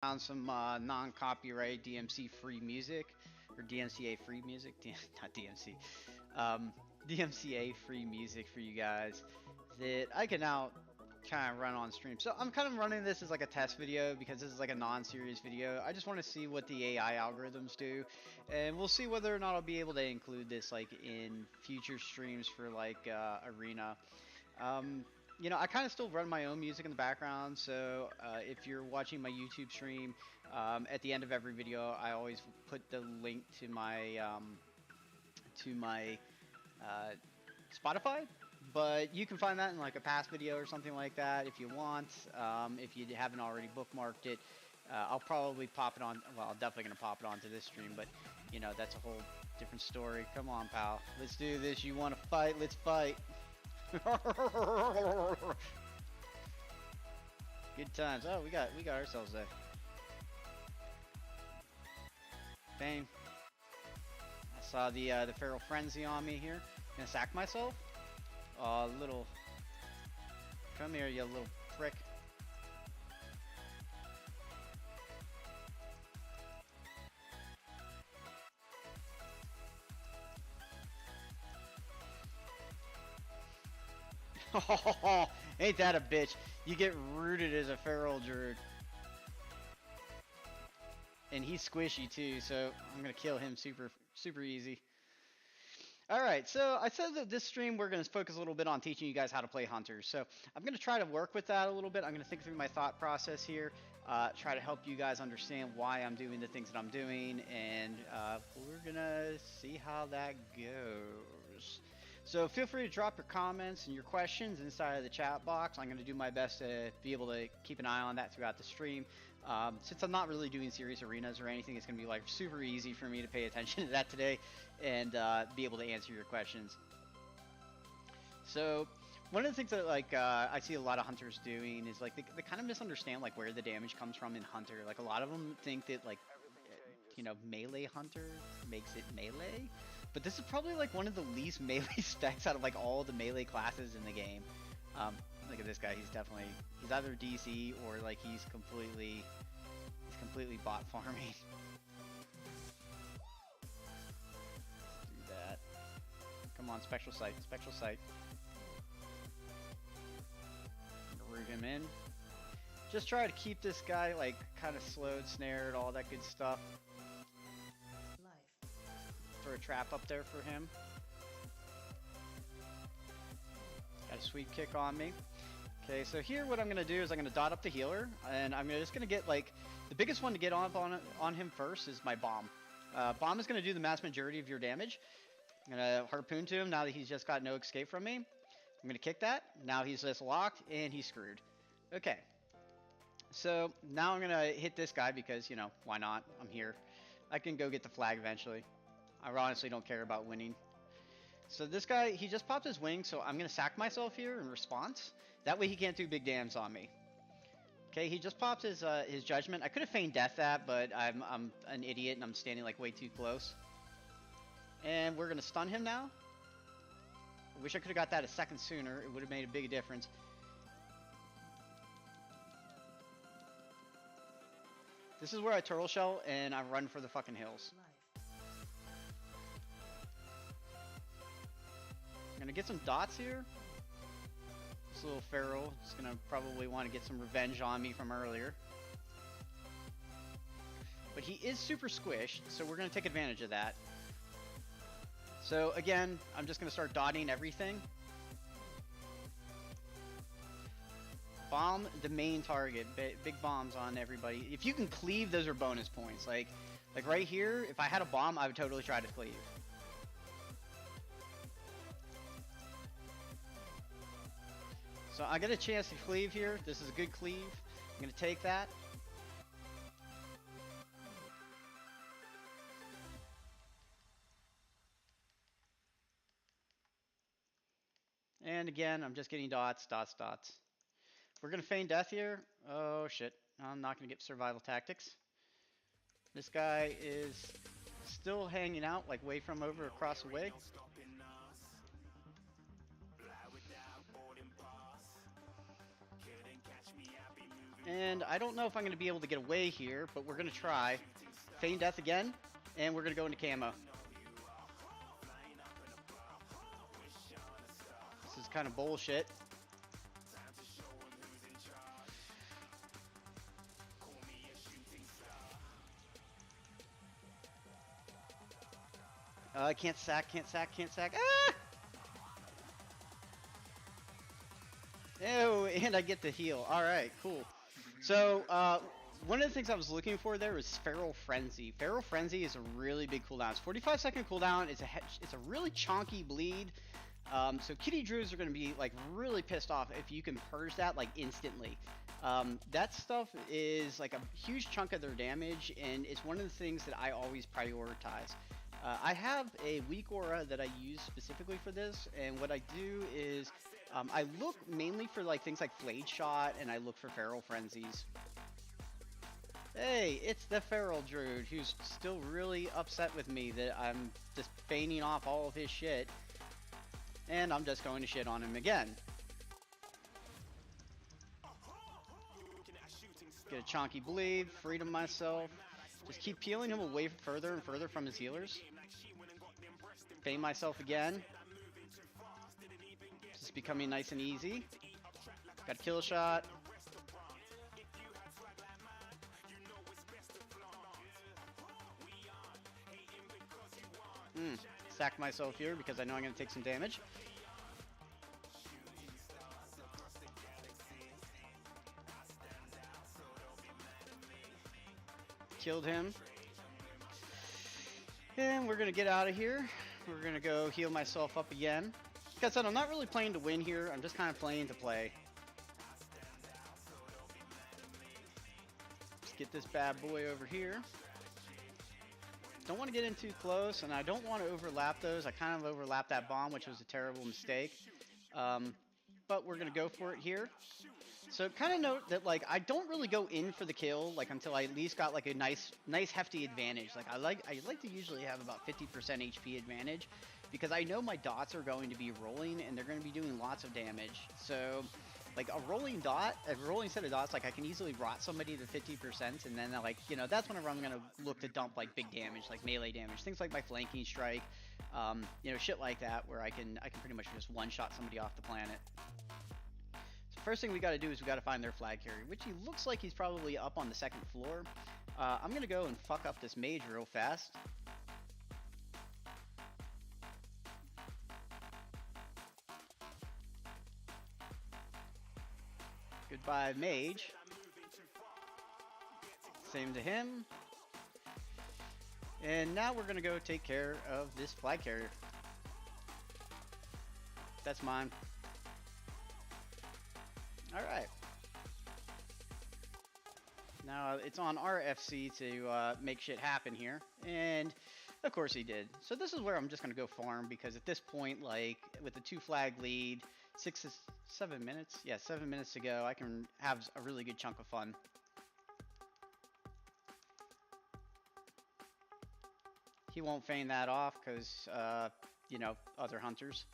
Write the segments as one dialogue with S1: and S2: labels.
S1: Found some non-copyright DMC free music, or DMCA free music, not DMC, um, DMCA free music for you guys that I can now kind of run on stream. So I'm kind of running this as like a test video because this is like a non-serious video. I just want to see what the AI algorithms do, and we'll see whether or not I'll be able to include this like in future streams for like Arena. Um, I kind of still run my own music in the background, so if you're watching my YouTube stream, at the end of every video, I always put the link to my uh, Spotify. But you can find that in like a past video or something like that if you want. If you haven't already bookmarked it, I'll probably pop it on. Well, I'm definitely gonna pop it onto this stream, but that's a whole different story. Come on, pal, let's do this. You want to fight? Let's fight. Good times. Oh, we got ourselves a bang. I saw the feral frenzy on me here. Gonna sack myself. Oh, little. Come here, you little prick. Oh, ain't that a bitch? You get rooted as a feral druid. And he's squishy too, so I'm gonna kill him super easy. Alright, so I said that this stream we're going to focus a little bit on teaching you guys how to play hunters. So I'm going to try to work with that a little bit. I'm going to think through my thought process here, try to help you guys understand why I'm doing the things that I'm doing, and we're going to see how that goes. So feel free to drop your comments and your questions inside of the chat box. I'm going to do my best to be able to keep an eye on that throughout the stream. Since I'm not really doing serious arenas or anything, it's going to be like super easy for me to pay attention to that today and be able to answer your questions. So one of the things that like I see a lot of hunters doing is like they kind of misunderstand like where the damage comes from in hunter. Like a lot of them think that like melee hunter makes it melee, but this is probably like one of the least melee specs out of like all the melee classes in the game. Look at this guy. He's either DC or like he's completely bot farming. Do that. Come on, spectral sight, spectral sight. Root him in. Just try to keep this guy like kind of slowed, snared, all that good stuff. Throw a trap up there for him. Got a sweep kick on me. Okay, so here what I'm going to do is I'm going to dot up the healer, and I'm just going to get like, the biggest one to get on him first is my bomb. Bomb is going to do the mass majority of your damage. I'm going to harpoon to him now that he's just got no escape from me. I'm going to kick that. Now he's just locked, and he's screwed. Okay. So now I'm going to hit this guy because, why not? I'm here. I can go get the flag eventually. I honestly don't care about winning. So this guy, he just popped his wing, so I'm going to sack myself here in response. That way he can't do big damage on me. Okay, he just popped his judgment. I could have feigned death that, but I'm an idiot and I'm standing like way too close. And we're going to stun him now. I wish I could have got that a second sooner. It would have made a big difference. This is where I turtle shell and I run for the fucking hills. I'm gonna get some dots here. This little feral is gonna probably want to get some revenge on me from earlier. But he is super squished, so we're gonna take advantage of that. So again, I'm just gonna start dotting everything. Bomb the main target, big bombs on everybody. If you can cleave, those are bonus points. Like right here, if I had a bomb, I would totally try to cleave. So I get a chance to cleave here. This is a good cleave. I'm going to take that. And again, I'm just getting dots, dots, dots. We're going to feign death here. Oh, shit. I'm not going to get survival tactics. This guy is still hanging out, like way from over across the way. And I don't know if I'm going to be able to get away here, but we're going to try. Feign death again, and we're going to go into camo. This is kind of bullshit. Can't sack. Ah! Oh, and I get the heal. All right, cool. So, one of the things I was looking for there was Feral Frenzy. Feral Frenzy is a really big cooldown. It's 45-second cooldown. It's a really chonky bleed. So kitty druids are going to be like really pissed off if you can purge that like instantly. That stuff is like a huge chunk of their damage, and it's one of the things that I always prioritize. I have a weak aura that I use specifically for this, and what I do is I look mainly for like things like Flayed Shot, and I look for Feral Frenzies. Hey, it's the Feral Druid who's still really upset with me that I'm just feigning off all of his shit, and I'm just going to shit on him again. Get a chonky bleed, freedom myself. Just keep peeling him away further and further from his healers. Feign myself again. This is becoming nice and easy. Got a kill shot. Sack myself here because I know I'm going to take some damage. Killed him. And we're going to get out of here. We're going to go heal myself up again. Like I said, I'm not really playing to win here. I'm just kind of playing to play. Let's get this bad boy over here. Don't want to get in too close, and I don't want to overlap those. I kind of overlapped that bomb, which was a terrible mistake. But we're going to go for it here. So kind of note that like I don't really go in for the kill like until I at least got like a nice hefty advantage. Like I like to usually have about 50% HP advantage because I know my dots are going to be rolling and they're going to be doing lots of damage. So like a rolling set of dots, like I can easily rot somebody to 50%, and then like, you know, that's whenever I'm going to look to dump like big damage, like melee damage, things like my flanking strike, you know, shit like that, where I can pretty much just one-shot somebody off the planet. First thing we got to do is we got to find their flag carrier, which he looks like he's probably up on the second floor. I'm going to go and fuck up this mage real fast. Goodbye, mage. Same to him. And now we're going to go take care of this flag carrier. That's mine. Alright. Now it's on our FC to make shit happen here. And of course he did. So this is where I'm just going to go farm, because at this point, like, with the 2 flag lead, 7 minutes? Yeah, 7 minutes to go, I can have a really good chunk of fun. He won't feign that off because, you know, other hunters.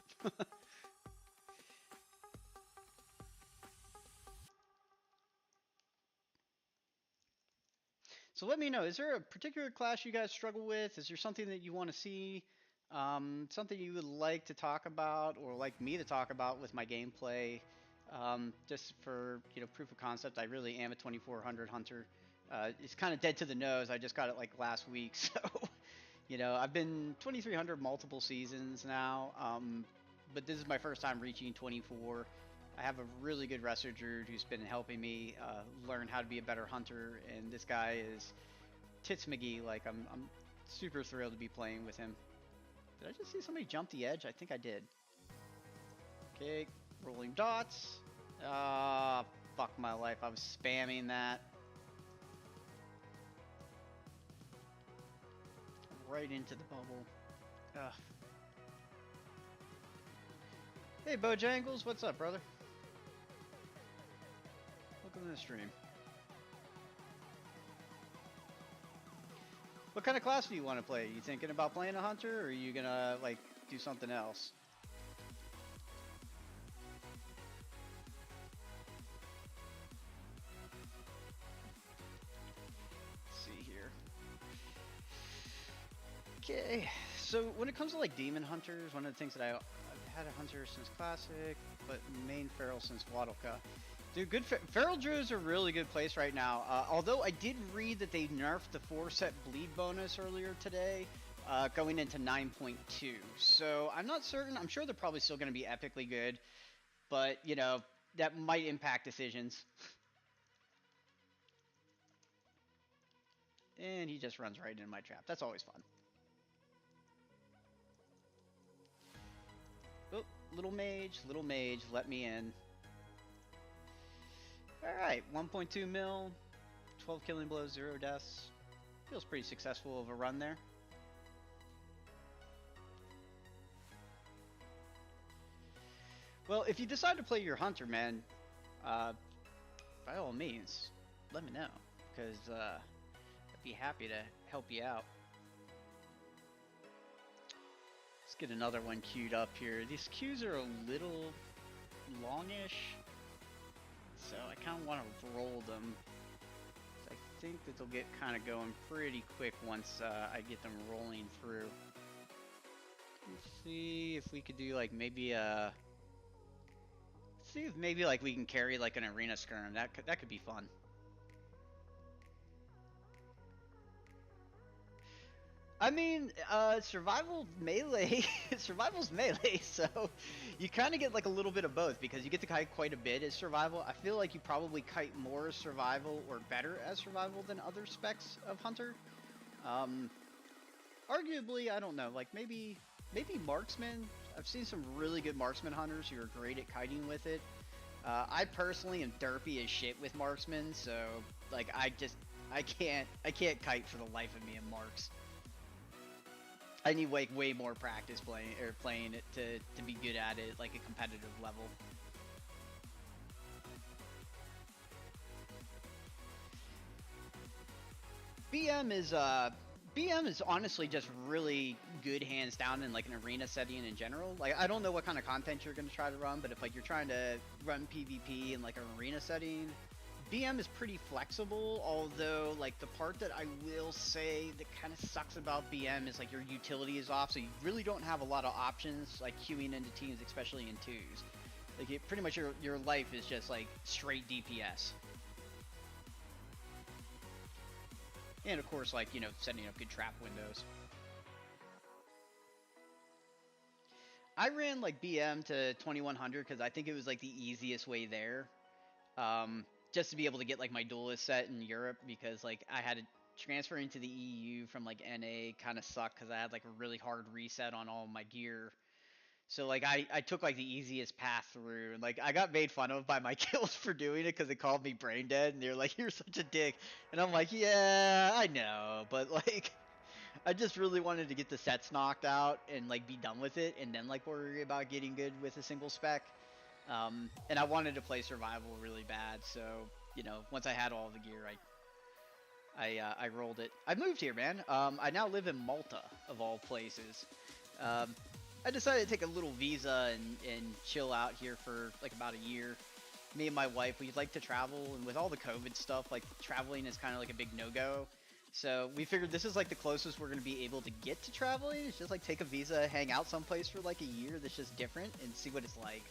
S1: So let me know, is there a particular class you guys struggle with? Is there something that you want to see? Something you would like to talk about, or like me to talk about with my gameplay? Just for, you know, proof of concept, I really am a 2400 hunter. It's kind of dead to the nose. I just got it like last week, so you know, I've been 2300 multiple seasons now, but this is my first time reaching 24. I have a really good wrestler druid who's been helping me learn how to be a better hunter, and this guy is Tits McGee. Like, I'm super thrilled to be playing with him. Did I just see somebody jump the edge? I think I did. Okay, rolling dots. Ah, fuck my life. I was spamming that. Right into the bubble. Ugh. Hey, Bojangles, what's up, brother? Welcome to the stream. What kind of class do you want to play? You thinking about playing a hunter, or are you gonna like do something else? Okay, so when it comes to like demon hunters, one of the things that I've had a hunter since classic, but main feral since Wadalka. Dude, good feral druids are a really good place right now. Although I did read that they nerfed the 4-set bleed bonus earlier today, going into 9.2. So I'm not certain. I'm sure they're probably still going to be epically good, but you know that might impact decisions. And he just runs right into my trap. That's always fun. Oh, little mage, let me in. Alright, 1.2 mil, 12 killing blows, 0 deaths. Feels pretty successful of a run there. Well, if you decide to play your hunter, man, by all means, let me know. Because I'd be happy to help you out. Let's get another one queued up here. These queues are a little longish, so I kind of want to roll them. I think that they'll get kind of going pretty quick once I get them rolling through. Let's see if we could do like maybe a. See if maybe like we can carry like an arena skirm. That could be fun. I mean, survival melee, survival's melee, so you kind of get like a little bit of both because you get to kite quite a bit as survival. I feel like you probably kite more as survival or better as survival than other specs of hunter. Arguably, I don't know, like maybe marksman. I've seen some really good marksman hunters who are great at kiting with it. I personally am derpy as shit with marksman, so like I can't kite for the life of me in marks. I need like way more practice playing it to be good at it, like a competitive level. BM is honestly just really good hands down in like an arena setting in general. Like I don't know what kind of content you're gonna try to run, but if like you're trying to run PvP in like an arena setting, BM is pretty flexible, although like the part that I will say that kind of sucks about BM is like your utility is off, so you really don't have a lot of options like queuing into teams, especially in twos. Like pretty much your life is just like straight DPS. And of course, like, you know, setting up good trap windows. I ran like BM to 2100 because I think it was like the easiest way there. Just to be able to get like my duelist set in Europe because like I had to transfer into the EU from like NA kind of sucked because I had like a really hard reset on all my gear. So like I took like the easiest path through and like I got made fun of by my kills for doing it because they called me brain dead and they're like, you're such a dick, and I'm like, yeah, I know, but like I just really wanted to get the sets knocked out and like be done with it and then like worry about getting good with a single spec. And I wanted to play survival really bad, so you know, once I had all the gear, I rolled it. I moved here, man. I now live in Malta, of all places. I decided to take a little visa and chill out here for like about a year. Me and my wife, we like to travel, and with all the COVID stuff, like traveling is kind of like a big no-go. So we figured this is like the closest we're going to be able to get to traveling. It's just like take a visa, hang out someplace for like a year that's just different and see what it's like.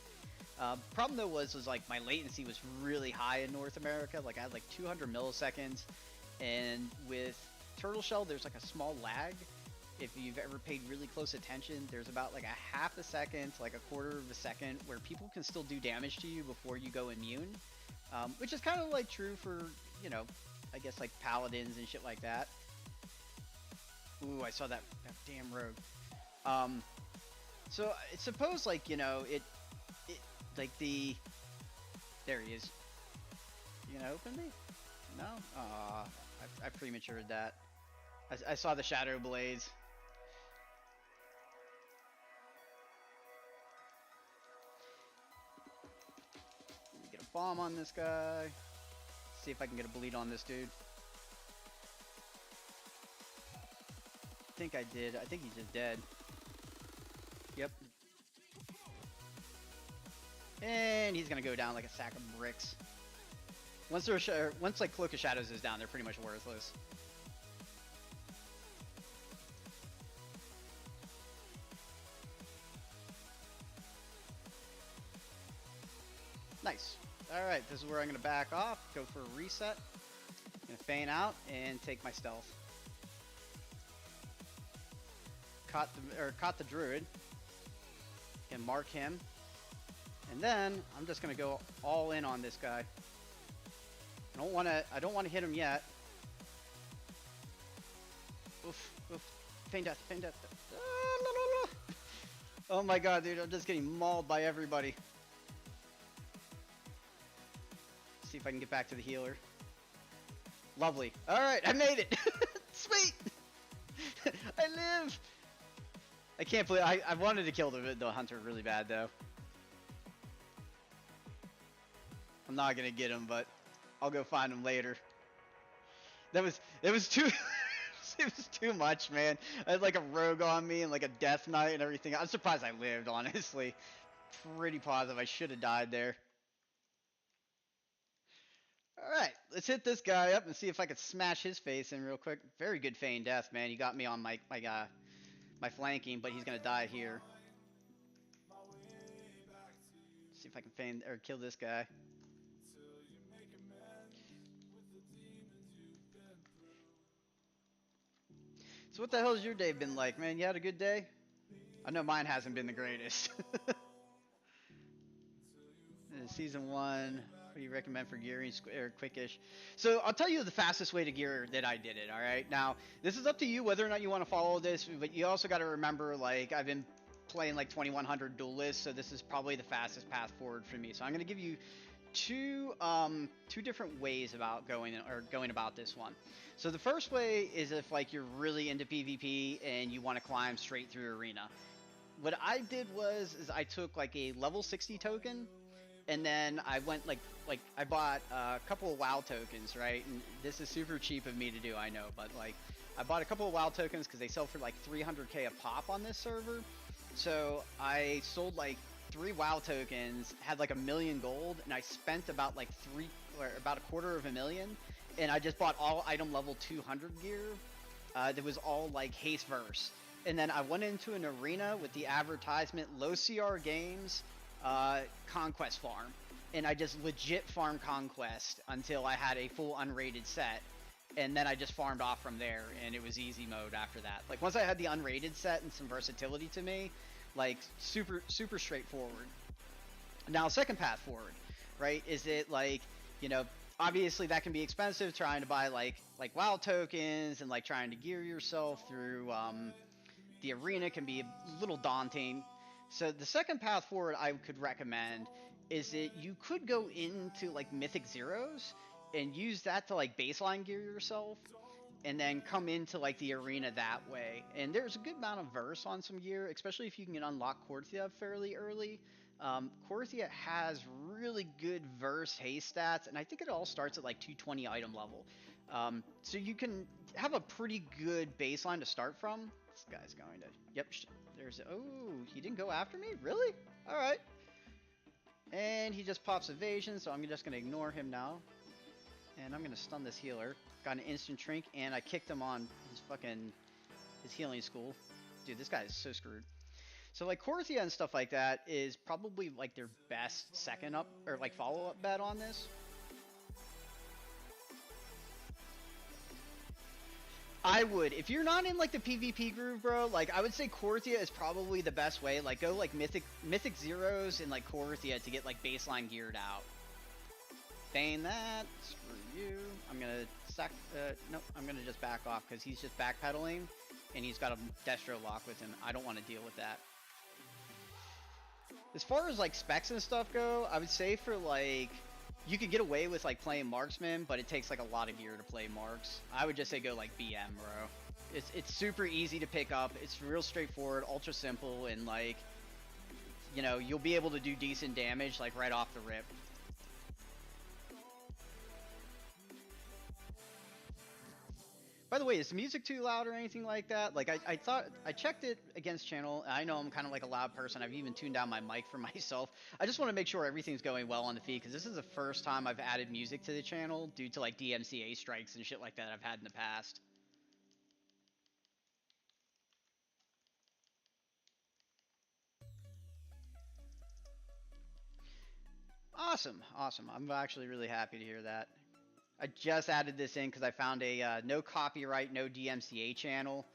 S1: Problem though was like my latency was really high in North America. Like I had like 200 milliseconds, and with Turtle Shell there's like a small lag. If you've ever paid really close attention, there's about like a half a second to like a quarter of a second where people can still do damage to you before you go immune, which is kind of like true for, you know, I guess like paladins and shit like that. Ooh, I saw that damn rogue. So I suppose like, you know, it like there he is. You gonna open me? No? Aw, I prematured that. I saw the shadow blaze. Get a bomb on this guy. See if I can get a bleed on this dude. I think I did. I think he's just dead. Yep. And he's gonna go down like a sack of bricks. Once like Cloak of Shadows is down, they're pretty much worthless. Nice. Alright, this is where I'm going to back off, go for a reset. I'm going to feign out and take my stealth. Caught the druid. And mark him. And then I'm just going to go all in on this guy. I don't want to hit him yet. Oof, oof. Feign death, feign death. Oh my god, dude, I'm just getting mauled by everybody. See if I can get back to the healer. Lovely. Alright, I made it! Sweet! I live! I can't believe I wanted to kill the hunter really bad though. I'm not gonna get him, but I'll go find him later. It was too it was too much, man. I had like a rogue on me and like a death knight and everything. I'm surprised I lived, honestly. Pretty positive I should have died there. Alright, let's hit this guy up and see if I could smash his face in real quick. Very good feign death, man. You got me on my flanking, but he's gonna die here. See if I can feign or kill this guy. So what the hell has your day been like, man? You had a good day? I know mine hasn't been the greatest. Season 1, what do you recommend for gearing or quickish? So I'll tell you the fastest way to gear that I did it, alright? Now, this is up to you whether or not you want to follow this, but you also got to remember, like, I've been playing like 2100 duelists, so this is probably the fastest path forward for me. So I'm going to give you two different ways about going about this one. So the first way is if like you're really into PvP and you want to climb straight through arena. What I did was I took like a level 60 token, and then I went like I bought a couple of WoW tokens, right? And this is super cheap of me to do, I know, but like I bought a couple of WoW tokens because they sell for like 300k a pop on this server. So I sold like 3 WoW tokens, had like 1 million gold, and I spent about like about $250,000, and I just bought all item level 200 gear. That was all like haste verse. And then I went into an arena with the advertisement low CR games, conquest farm, and I just legit farmed conquest until I had a full unrated set, and then I just farmed off from there, and it was easy mode after that. Like once I had the unrated set and some versatility to me, like super straightforward. Now second path forward, right? Is it like, you know, obviously that can be expensive, trying to buy like WoW tokens and like trying to gear yourself through the arena can be a little daunting. So the second path forward I could recommend is that you could go into like Mythic Zeros and use that to like baseline gear yourself, and then come into like the arena that way. And there's a good amount of verse on some gear, especially if you can unlock Korthia fairly early. Korthia has really good verse haste stats, and I think it all starts at like 220 item level. So you can have a pretty good baseline to start from. This guy's going to... Yep, oh, he didn't go after me? Really? Alright. And he just pops evasion, so I'm just going to ignore him now. And I'm going to stun this healer. Got an instant trink, and I kicked him on his healing school. Dude, this guy is so screwed. So like Korthia and stuff like that is probably like their best second up or like follow up bet on this. I would, if you're not in like the PvP groove, bro, like I would say Korthia is probably the best way. Like go like Mythic Zeros and like Korthia to get like baseline geared out. Bane that. Screw you. I'm gonna nope, I'm gonna just back off because he's just backpedaling and he's got a Destro lock with him. I don't want to deal with that. As far as like specs and stuff go, I would say for like, you could get away with like playing marksman, but it takes like a lot of gear to play marks. I would just say go like BM, bro. It's super easy to pick up. It's real straightforward, ultra simple, and like, you know, you'll be able to do decent damage like right off the rip. By the way, is the music too loud or anything like that? Like, I thought, I checked it against channel, and I know I'm kind of like a loud person. I've even tuned down my mic for myself. I just want to make sure everything's going well on the feed, because this is the first time I've added music to the channel due to like DMCA strikes and shit like that I've had in the past. Awesome, awesome. I'm actually really happy to hear that. I just added this in because I found a no copyright, no DMCA channel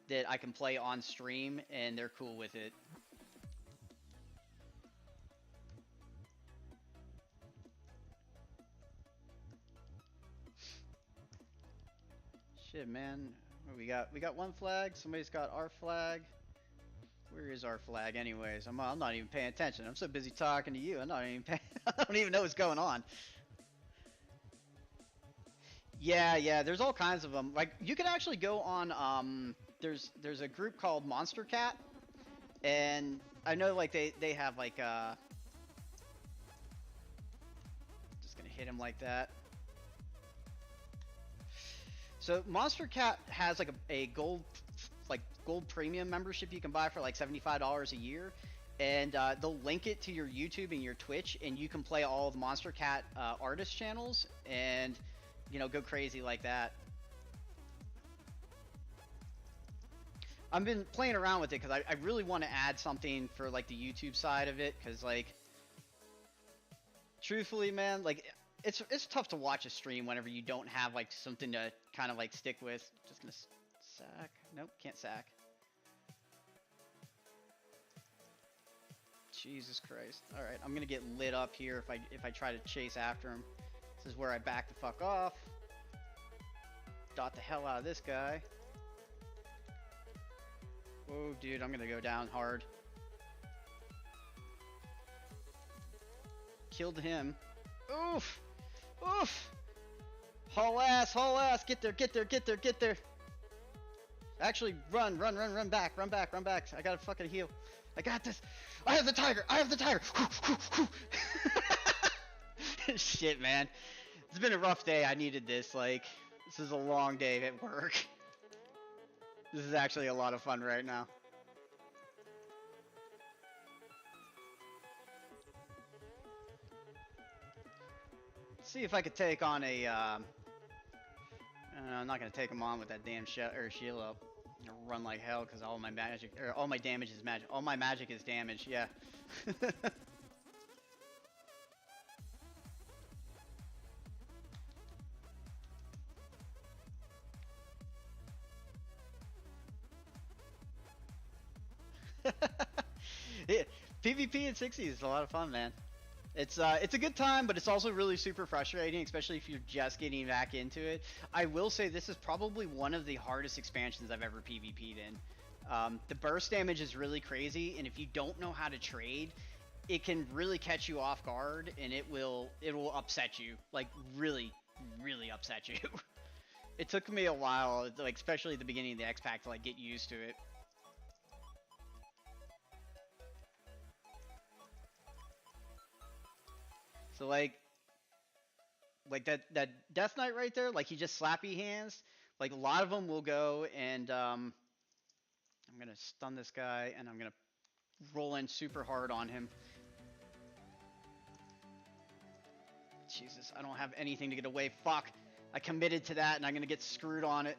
S1: that I can play on stream, and they're cool with it. Shit, man. We got one flag. Somebody's got our flag. Where is our flag, anyways? I'm not even paying attention. I'm so busy talking to you. I'm not even paying. I don't even know what's going on. Yeah, yeah. There's all kinds of them. Like you can actually go on. There's a group called Monster Cat, and I know like they have like just gonna hit him like that. So Monster Cat has like a gold gold premium membership you can buy for like $75 a year, and they'll link it to your YouTube and your Twitch, and you can play all of the Monster Cat artist channels, and go crazy like that. I've been playing around with it because I really want to add something for like the YouTube side of it, because like truthfully, man, like it's tough to watch a stream whenever you don't have like something to kind of like stick with. Just gonna sack. Nope, can't sack. Jesus Christ. All right, I'm gonna get lit up here if I try to chase after him. This is where I back the fuck off. Dot the hell out of this guy. Whoa, dude, I'm gonna go down hard. Killed him. Oof! Oof! Haul ass, haul ass! Get there, get there, get there, get there! Actually, run back, run back, run back. I gotta fucking heal. I got this! I have the tiger! I have the tiger! Shit, man. It's been a rough day. I needed this. Like, this is a long day at work. This is actually a lot of fun right now. See if I could take on a, I'm not gonna take him on with that damn shield up. I'm gonna run like hell because all my magic, or all my damage is magic. All my magic is damage, yeah. Yeah, PvP at 60 is a lot of fun, man. It's a good time, but it's also really super frustrating, especially if you're just getting back into it. I will say this is probably one of the hardest expansions I've ever PvP'd in. The burst damage is really crazy, and if you don't know how to trade, it can really catch you off guard, and it will upset you, like really upset you. It took me a while, like especially at the beginning of the X Pack, to like get used to it. So like that Death Knight right there, like he just slappy hands. Like a lot of them will go, and I'm gonna stun this guy, and I'm gonna roll in super hard on him. Jesus, I don't have anything to get away. Fuck, I committed to that, and I'm gonna get screwed on it.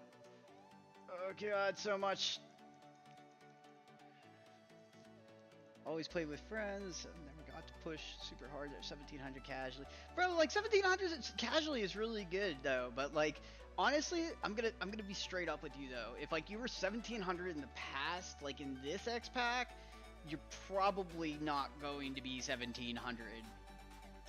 S1: Oh god, so much. Always play with friends. Never got to push super hard at 1700 casually. Bro, like 1700 casually is really good though. But like honestly, I'm gonna be straight up with you though. If like you were 1700 in the past, like in this X pack, you're probably not going to be 1700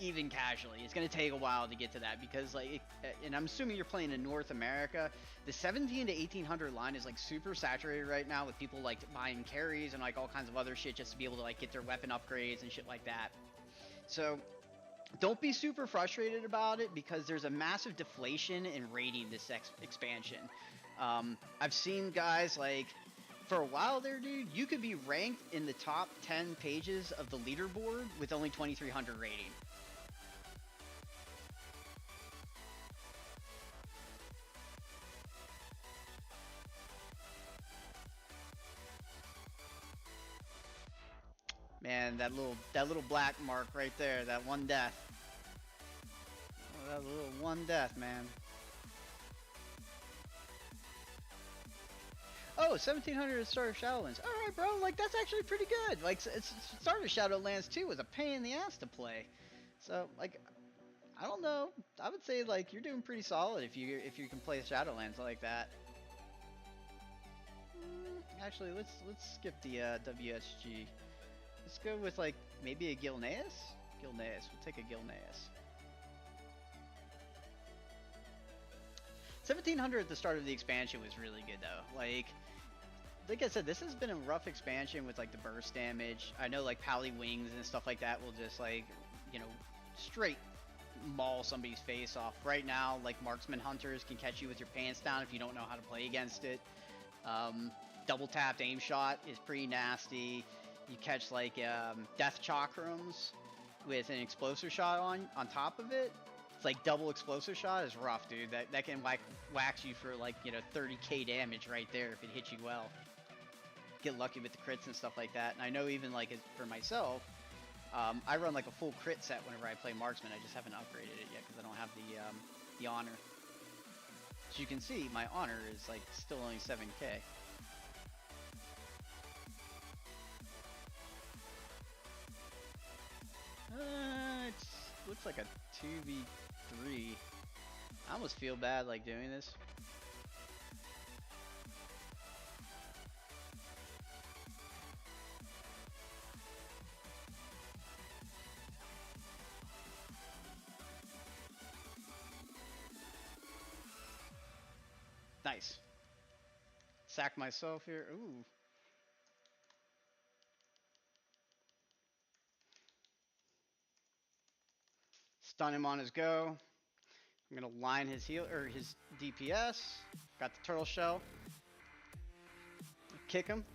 S1: even casually. It's gonna take a while to get to that because like, and I'm assuming you're playing in North America. The 17 to 1800 line is like super saturated right now with people like buying carries and like all kinds of other shit just to be able to like get their weapon upgrades and shit like that. So don't be super frustrated about it because there's a massive deflation in rating this expansion. I've seen guys like for a while there, dude, you could be ranked in the top 10 pages of the leaderboard with only 2300 rating. Man, that little black mark right there, that one death. Oh, that little one death, man. Oh, 1700 Star of Shadowlands. All right, bro. Like that's actually pretty good. Like it's Star of Shadowlands 2 was a pain in the ass to play. So like, I don't know. I would say like you're doing pretty solid if you can play Shadowlands like that. Actually, let's skip the WSG. Let's go with like maybe a Gilneas. Gilneas. We'll take a Gilneas. 1700 at the start of the expansion was really good though. Like I said, this has been a rough expansion with like the burst damage. I know like Pally Wings and stuff like that will just like, you know, straight maul somebody's face off. Right now, like Marksman Hunters can catch you with your pants down if you don't know how to play against it. Double tapped aim shot is pretty nasty. You catch like Death Chakrams with an explosive shot on top of it. It's like double explosive shot is rough, dude. That can wax you for like, you know, 30k damage right there if it hits you well. Get lucky with the crits and stuff like that. And I know even like for myself, I run like a full crit set whenever I play Marksman. I just haven't upgraded it yet because I don't have the honor. As you can see, my honor is like still only 7k. It looks like a 2v3. I almost feel bad like doing this. Nice. Sack myself here. Ooh. Stun him on his go. I'm gonna line his heal or his DPS. Got the turtle shell. Kick him.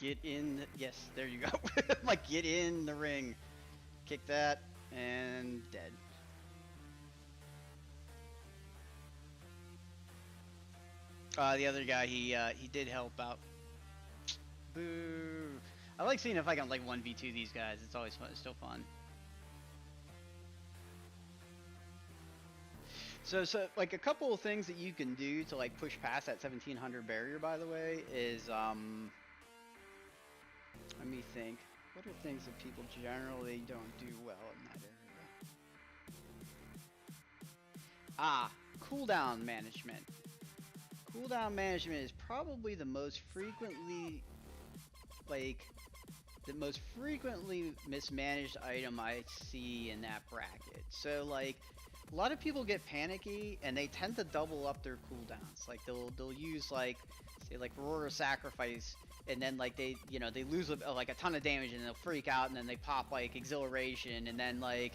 S1: Get in. Yes, there you go. Like, get in the ring. Kick that, and dead. The other guy, he did help out. Boo. I like seeing if I can like 1v2 these guys. It's always fun. It's still fun. So like a couple of things that you can do to like push past that 1700 barrier, by the way, is let me think. What are things that people generally don't do well in that area? Cooldown management. Cooldown management is probably the most frequently mismanaged item I see in that bracket. So like a lot of people get panicky and they tend to double up their cooldowns. Like they'll use like say like Roar of Sacrifice, and then like they lose like a ton of damage and they'll freak out, and then they pop like Exhilaration, and then like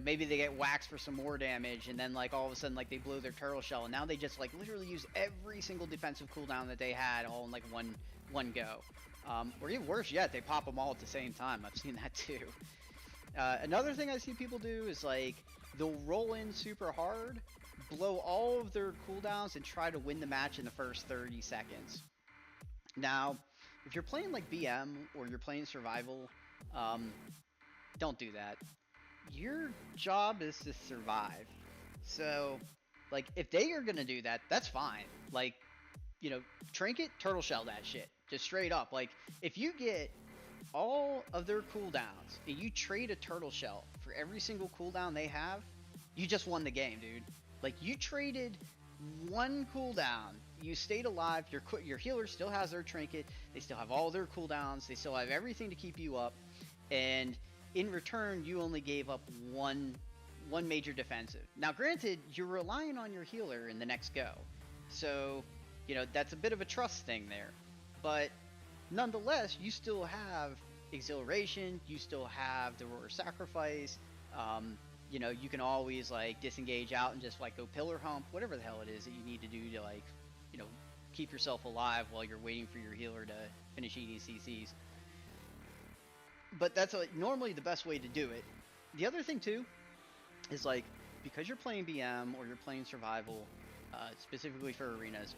S1: maybe they get waxed for some more damage, and then like all of a sudden like they blow their turtle shell, and now they just like literally use every single defensive cooldown that they had all in like one go. Or even worse yet, they pop them all at the same time. I've seen that too. Another thing I see people do is like they'll roll in super hard, blow all of their cooldowns, and try to win the match in the first 30 seconds. Now, if you're playing like BM or you're playing survival, don't do that. Your job is to survive. So, like, if they are gonna do that, that's fine. Like, Trinket, turtle shell that shit. Just straight up. Like, if you get all of their cooldowns and you trade a turtle shell for every single cooldown they have, you just won the game, dude. Like, you traded one cooldown, you stayed alive, your healer still has their trinket, they still have all their cooldowns, they still have everything to keep you up, and in return you only gave up one major defensive. Now granted, you're relying on your healer in the next go, so that's a bit of a trust thing there, but nonetheless you still have Exhilaration, you still have the Roar Sacrifice. You can always like disengage out and just like go pillar hump, whatever the hell it is that you need to do to like, keep yourself alive while you're waiting for your healer to finish eating CCs. But that's normally the best way to do it. The other thing too is like, because you're playing BM or you're playing survival, specifically for arenas,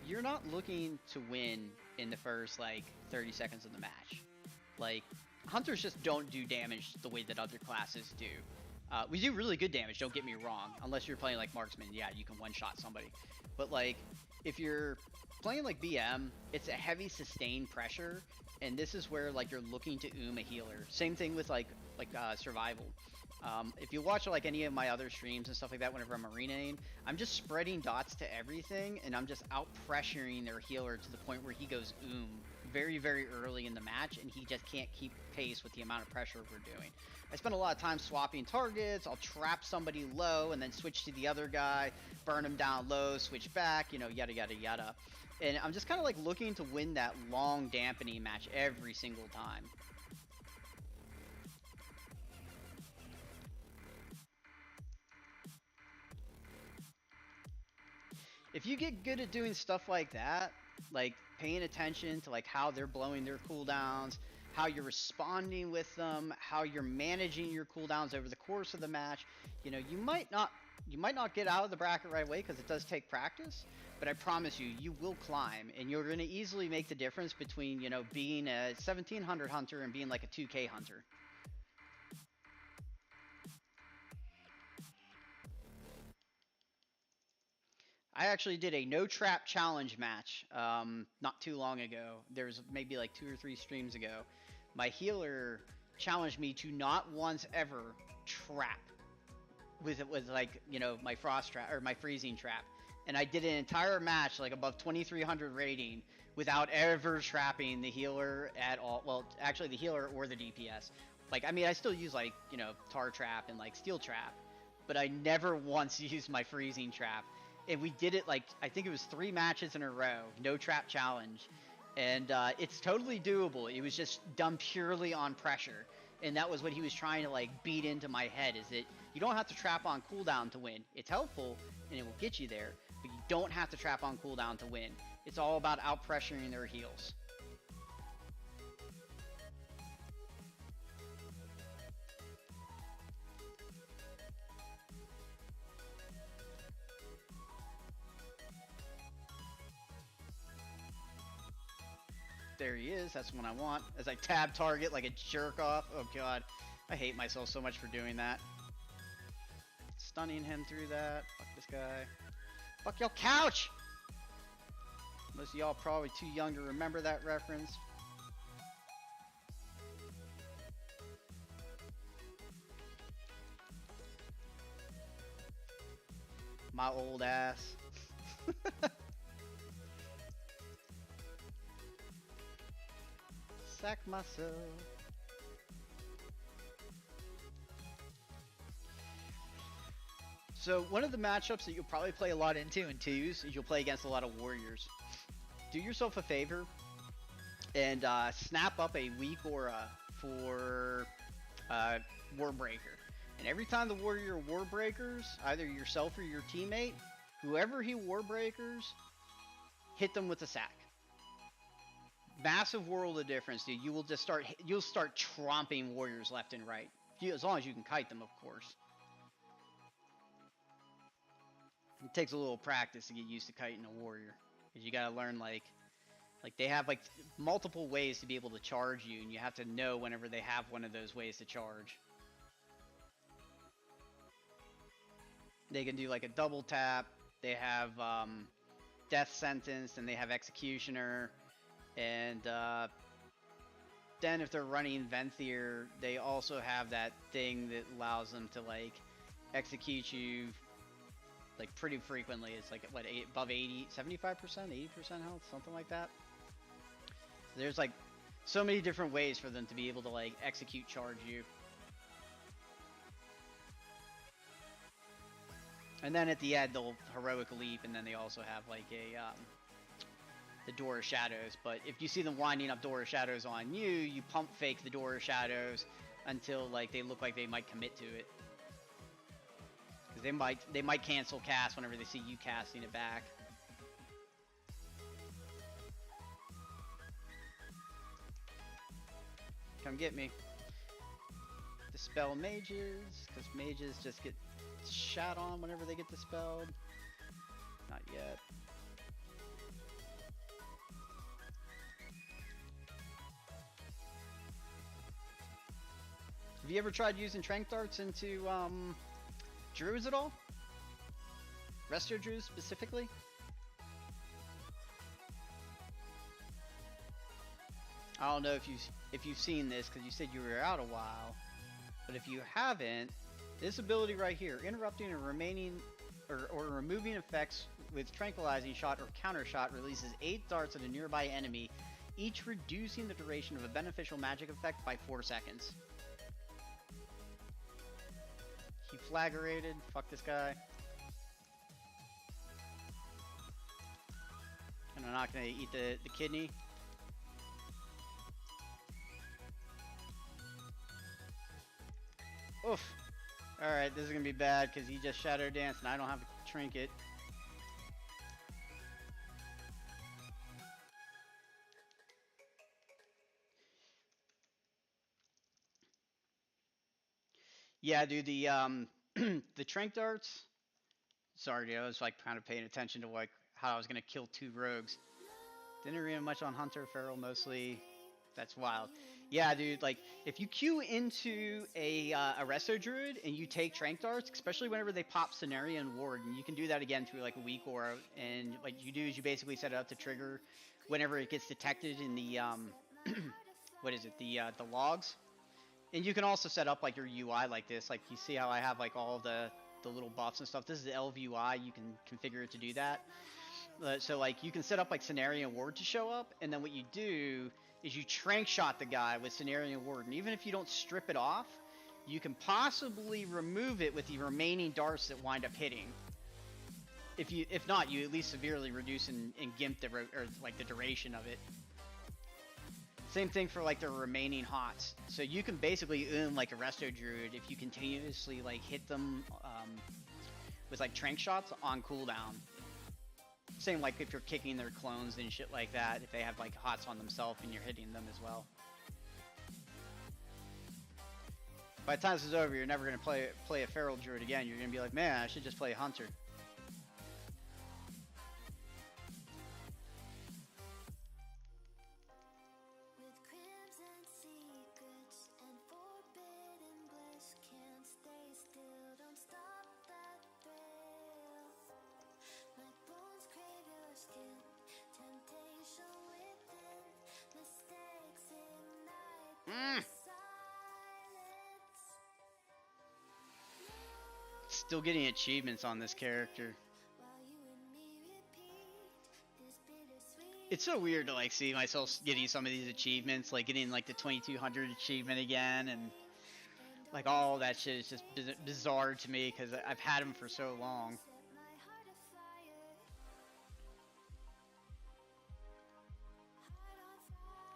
S1: you're not looking to win in the first like 30 seconds of the match. Like, hunters just don't do damage the way that other classes do. We do really good damage, don't get me wrong. Unless you're playing like marksman, yeah, you can one-shot somebody. But like, if you're playing like BM, it's a heavy sustained pressure, and this is where like you're looking to a healer. Same thing with survival. If you watch like any of my other streams and stuff like that, whenever I'm arenaing, I'm just spreading dots to everything, and I'm just out pressuring their healer to the point where he goes very, very early in the match, and he just can't keep pace with the amount of pressure we're doing. I spend a lot of time swapping targets. I'll trap somebody low and then switch to the other guy, burn him down low, switch back, yada, yada, yada. And I'm just kind of like looking to win that long dampening match every single time. If you get good at doing stuff like that, like paying attention to like how they're blowing their cooldowns, how you're responding with them, how you're managing your cooldowns over the course of the match, you might not get out of the bracket right away because it does take practice, but I promise you, you will climb, and you're going to easily make the difference between, being a 1700 hunter and being like a 2K hunter. I actually did a no trap challenge match not too long ago. There was maybe like 2 or 3 streams ago. My healer challenged me to not once ever trap with like my frost trap or my freezing trap, and I did an entire match like above 2300 rating without ever trapping the healer at all. Well, actually the healer or the DPS. Like, I mean, I still use like tar trap and like steel trap, but I never once used my freezing trap. And we did it like I think it was 3 matches in a row, no trap challenge, and it's totally doable. It was just done purely on pressure, and that was what he was trying to like beat into my head. Is that you don't have to trap on cooldown to win. It's helpful and it will get you there, but you don't have to trap on cooldown to win. It's all about out pressuring their heals. There he is. That's what I want. As I tab target like a jerk off. Oh god, I hate myself so much for doing that. Stunning him through that. Fuck this guy. Fuck your couch! Most of y'all probably too young to remember that reference. My old ass. Sack myself. So one of the matchups that you'll probably play a lot into in twos is you'll play against a lot of warriors. Do yourself a favor and snap up a weak aura for Warbreaker. And every time the warrior Warbreakers, either yourself or your teammate, whoever he Warbreakers, hit them with a sack. Massive world of difference, dude. You'll start tromping warriors left and right. As long as you can kite them, of course. It takes a little practice to get used to kiting a warrior, because you gotta learn like they have like multiple ways to be able to charge you, and you have to know whenever they have one of those ways to charge. They can do like a double tap. They have death sentence, and they have executioner, and then if they're running Venthyr, they also have that thing that allows them to like execute you like pretty frequently. It's like what, above 80, 75%, 80% health, something like that. So there's like so many different ways for them to be able to like execute charge you. And then at the end they'll heroic leap, and then they also have like a the Door of Shadows. But if you see them winding up Door of Shadows on you, you pump fake the Door of Shadows until like they look like they might commit to it. Because they might cancel cast whenever they see you casting it back. Come get me. Dispel mages, because mages just get shot on whenever they get dispelled. Not yet. If you ever tried using trank darts into druids at all? Resto druids specifically? I don't know if you've seen this because you said you were out a while, but if you haven't, this ability right here, interrupting and remaining or removing effects with tranquilizing shot or counter shot, releases 8 darts at a nearby enemy, each reducing the duration of a beneficial magic effect by 4 seconds. He flagrated. Fuck this guy. And I'm not gonna eat the kidney. Oof. Alright, this is gonna be bad because he just Shadow Dance and I don't have a trinket. Yeah, dude, the the trank darts. Sorry, dude, I was like kind of paying attention to like how I was gonna kill 2 rogues. Didn't read much on Hunter, Feral mostly. That's wild. Yeah, dude, like, if you queue into a Resto Druid and you take Trank Darts, especially whenever they pop Scenario and Ward, and you can do that again through, like, a weak aura, and what you do is you basically set it up to trigger whenever it gets detected in the, what is it, the logs. And you can also set up, like, your UI like this. Like, you see how I have, like, all the little buffs and stuff? This is the LVUI. You can configure it to do that. So, like, you can set up, like, Scenario and Ward to show up, and then what you do is you trank shot the guy with Scenario and Ward, and even if you don't strip it off, you can possibly remove it with the remaining darts that wind up hitting. If not, you at least severely reduce and gimp the the duration of it. Same thing for like the remaining hots. So you can basically like a Resto Druid if you continuously like hit them with like trank shots on cooldown. Same like if you're kicking their clones and shit like that, if they have like hots on themselves and you're hitting them as well. By the time this is over, you're never going to play a Feral Druid again. You're going to be like, man, I should just play a Hunter. Still getting achievements on this character. It's so weird to like see myself getting some of these achievements, like getting like the 2200 achievement again, and like all that shit is just bizarre to me because I've had them for so long.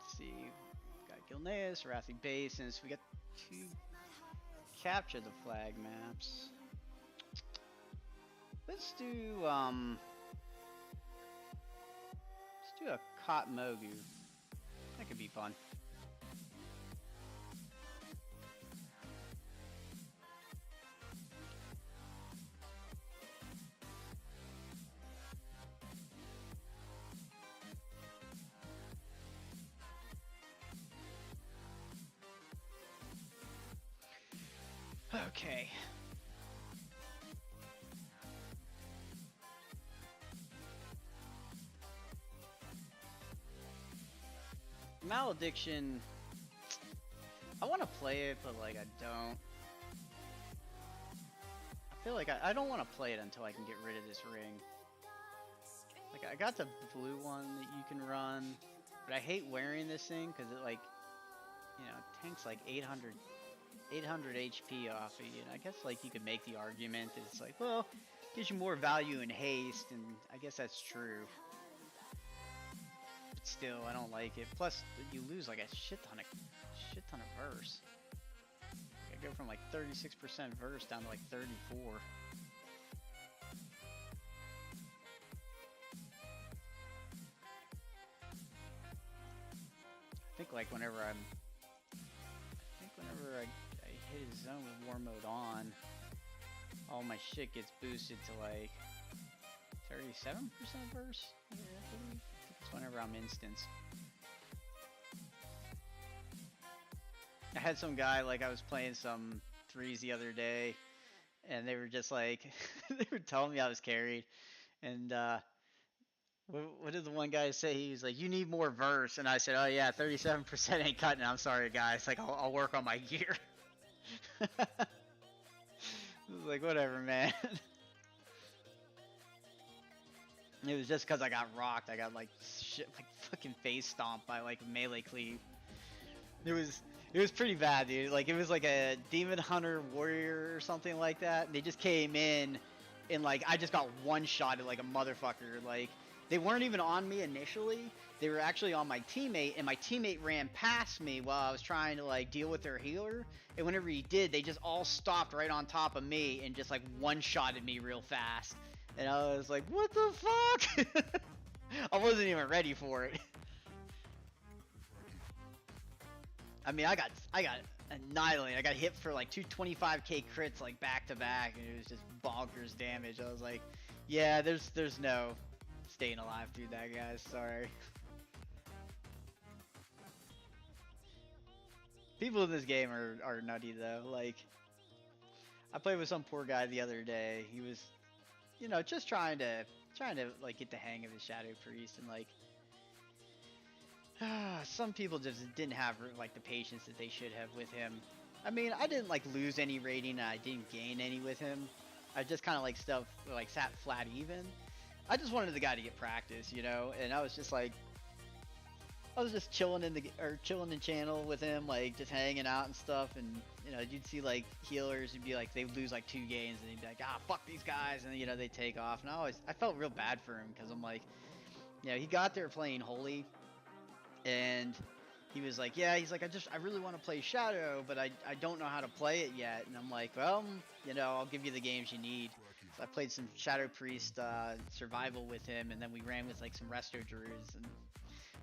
S1: Let's see, we got Gilneas, Wrathing Basins. We got 2 capture the flag maps. Let's do a Kot Mogu. That could be fun. Okay. Malediction, I want to play it, but like I don't. I feel like I don't want to play it until I can get rid of this ring. Like I got the blue one that you can run, but I hate wearing this thing because it like, you know, tanks like 800 HP off of you. And I guess like you could make the argument that it's like, well, gives you more value in haste, and I guess that's true. Still, I don't like it. Plus, you lose like a shit ton of verse. I go from like 36% verse down to like 34. I think like whenever I hit his zone with war mode on, all my shit gets boosted to like 37% verse. Yeah, I believe. Whenever I'm instance. I had some guy, like I was playing some threes the other day, and they were just like, they were telling me I was carried, and what did the one guy say? He was like, "You need more verse," and I said, "Oh yeah, 37% ain't cutting it. I'm sorry, guys. Like I'll work on my gear." I was like, whatever, man. It was just because I got rocked. I got like shit, like fucking face stomped by like melee cleave. It was it was pretty bad, dude. Like it was like a demon hunter warrior or something like that. And they just came in, and like I just got one shot at like a motherfucker. Like they weren't even on me initially. They were actually on my teammate, and my teammate ran past me while I was trying to like deal with their healer. And whenever he did, they just all stopped right on top of me and just like one shotted me real fast. And I was like, what the fuck? I wasn't even ready for it. I mean, I got annihilated. I got hit for like 225k crits like back to back, and it was just bonkers damage. I was like, yeah, there's no staying alive through that, guys. Sorry. People in this game are nutty though. Like, I played with some poor guy the other day. He was, just trying to like get the hang of his Shadow Priest, and like some people just didn't have like the patience that they should have with him. I mean, I didn't like lose any rating, and I didn't gain any with him. I just kind of like sat flat even. I just wanted the guy to get practice, and I was just like, I was just chilling chilling in channel with him, like just hanging out and stuff, and you'd see like healers would be like they'd lose like 2 games, and they'd be like, fuck these guys, and they take off, and I felt real bad for him because I'm like, he got there playing holy, and he was like, yeah, he's like, I really want to play Shadow, but I don't know how to play it yet, and I'm like, well, I'll give you the games you need. So I played some Shadow Priest survival with him, and then we ran with like some Resto Druids, and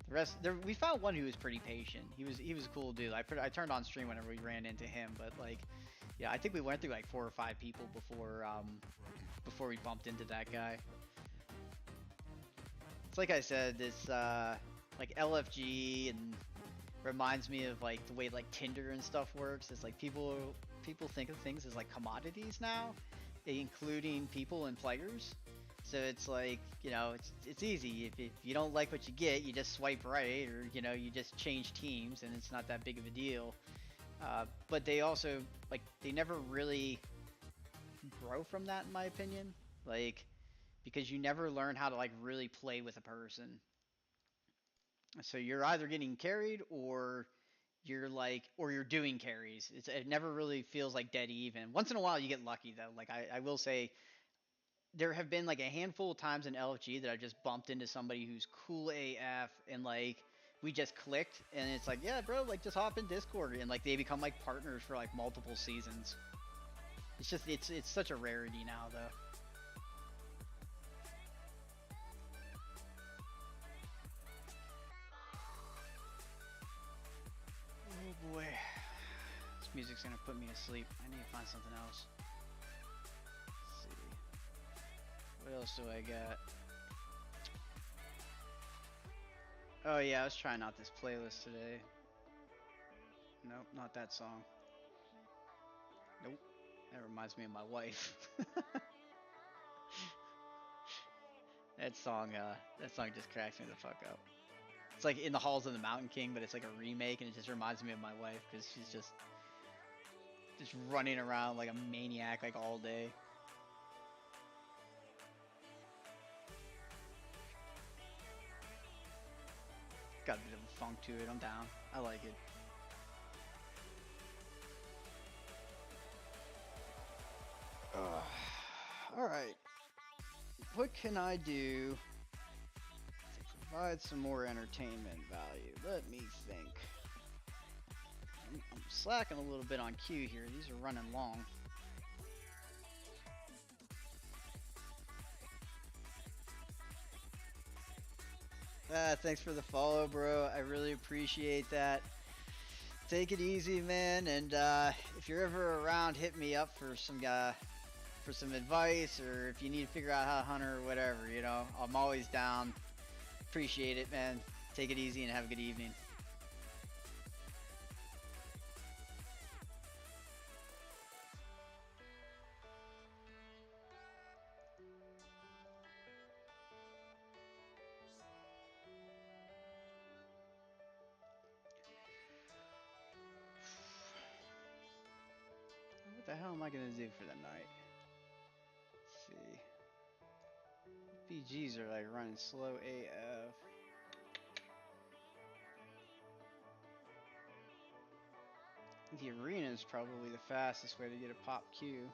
S1: the rest, we found one who was pretty patient. He was a cool dude. I turned on stream whenever we ran into him, but like, yeah, I think we went through like 4 or 5 people before we bumped into that guy. It's like I said, this like LFG and reminds me of like the way like Tinder and stuff works. It's like people think of things as like commodities now, including people and players. So it's like, it's easy. If you don't like what you get, you just swipe right, or, you just change teams, and it's not that big of a deal. But they also, like, they never really grow from that, in my opinion. Like, because you never learn how to, like, really play with a person. So you're either getting carried, or you're doing carries. It never really feels like dead even. Once in a while, you get lucky, though. Like, I will say, there have been like a handful of times in LFG that I just bumped into somebody who's cool AF, and like we just clicked, and it's like, yeah, bro, like just hop in Discord, and like they become like partners for like multiple seasons. It's just it's such a rarity now, though. Oh boy, this music's gonna put me to sleep. I need to find something else. What else do I got? Oh yeah, I was trying out this playlist today. Nope, not that song. Nope. That reminds me of my wife. That song just cracks me the fuck up. It's like In the Halls of the Mountain King, but it's like a remake, and it just reminds me of my wife because she's just running around like a maniac like all day. Got a bit of a funk to it. I'm down. I like it. Alright. What can I do to provide some more entertainment value? Let me think. I'm slacking a little bit on queue here. These are running long. Thanks for the follow, bro. I really appreciate that. Take it easy, man. And if you're ever around, hit me up for some advice, or if you need to figure out how to hunt or whatever. I'm always down. Appreciate it, man. Take it easy and have a good evening. what the hell am I gonna do for the night? Let's see. PGs are like running slow AF. The arena is probably the fastest way to get a pop Q.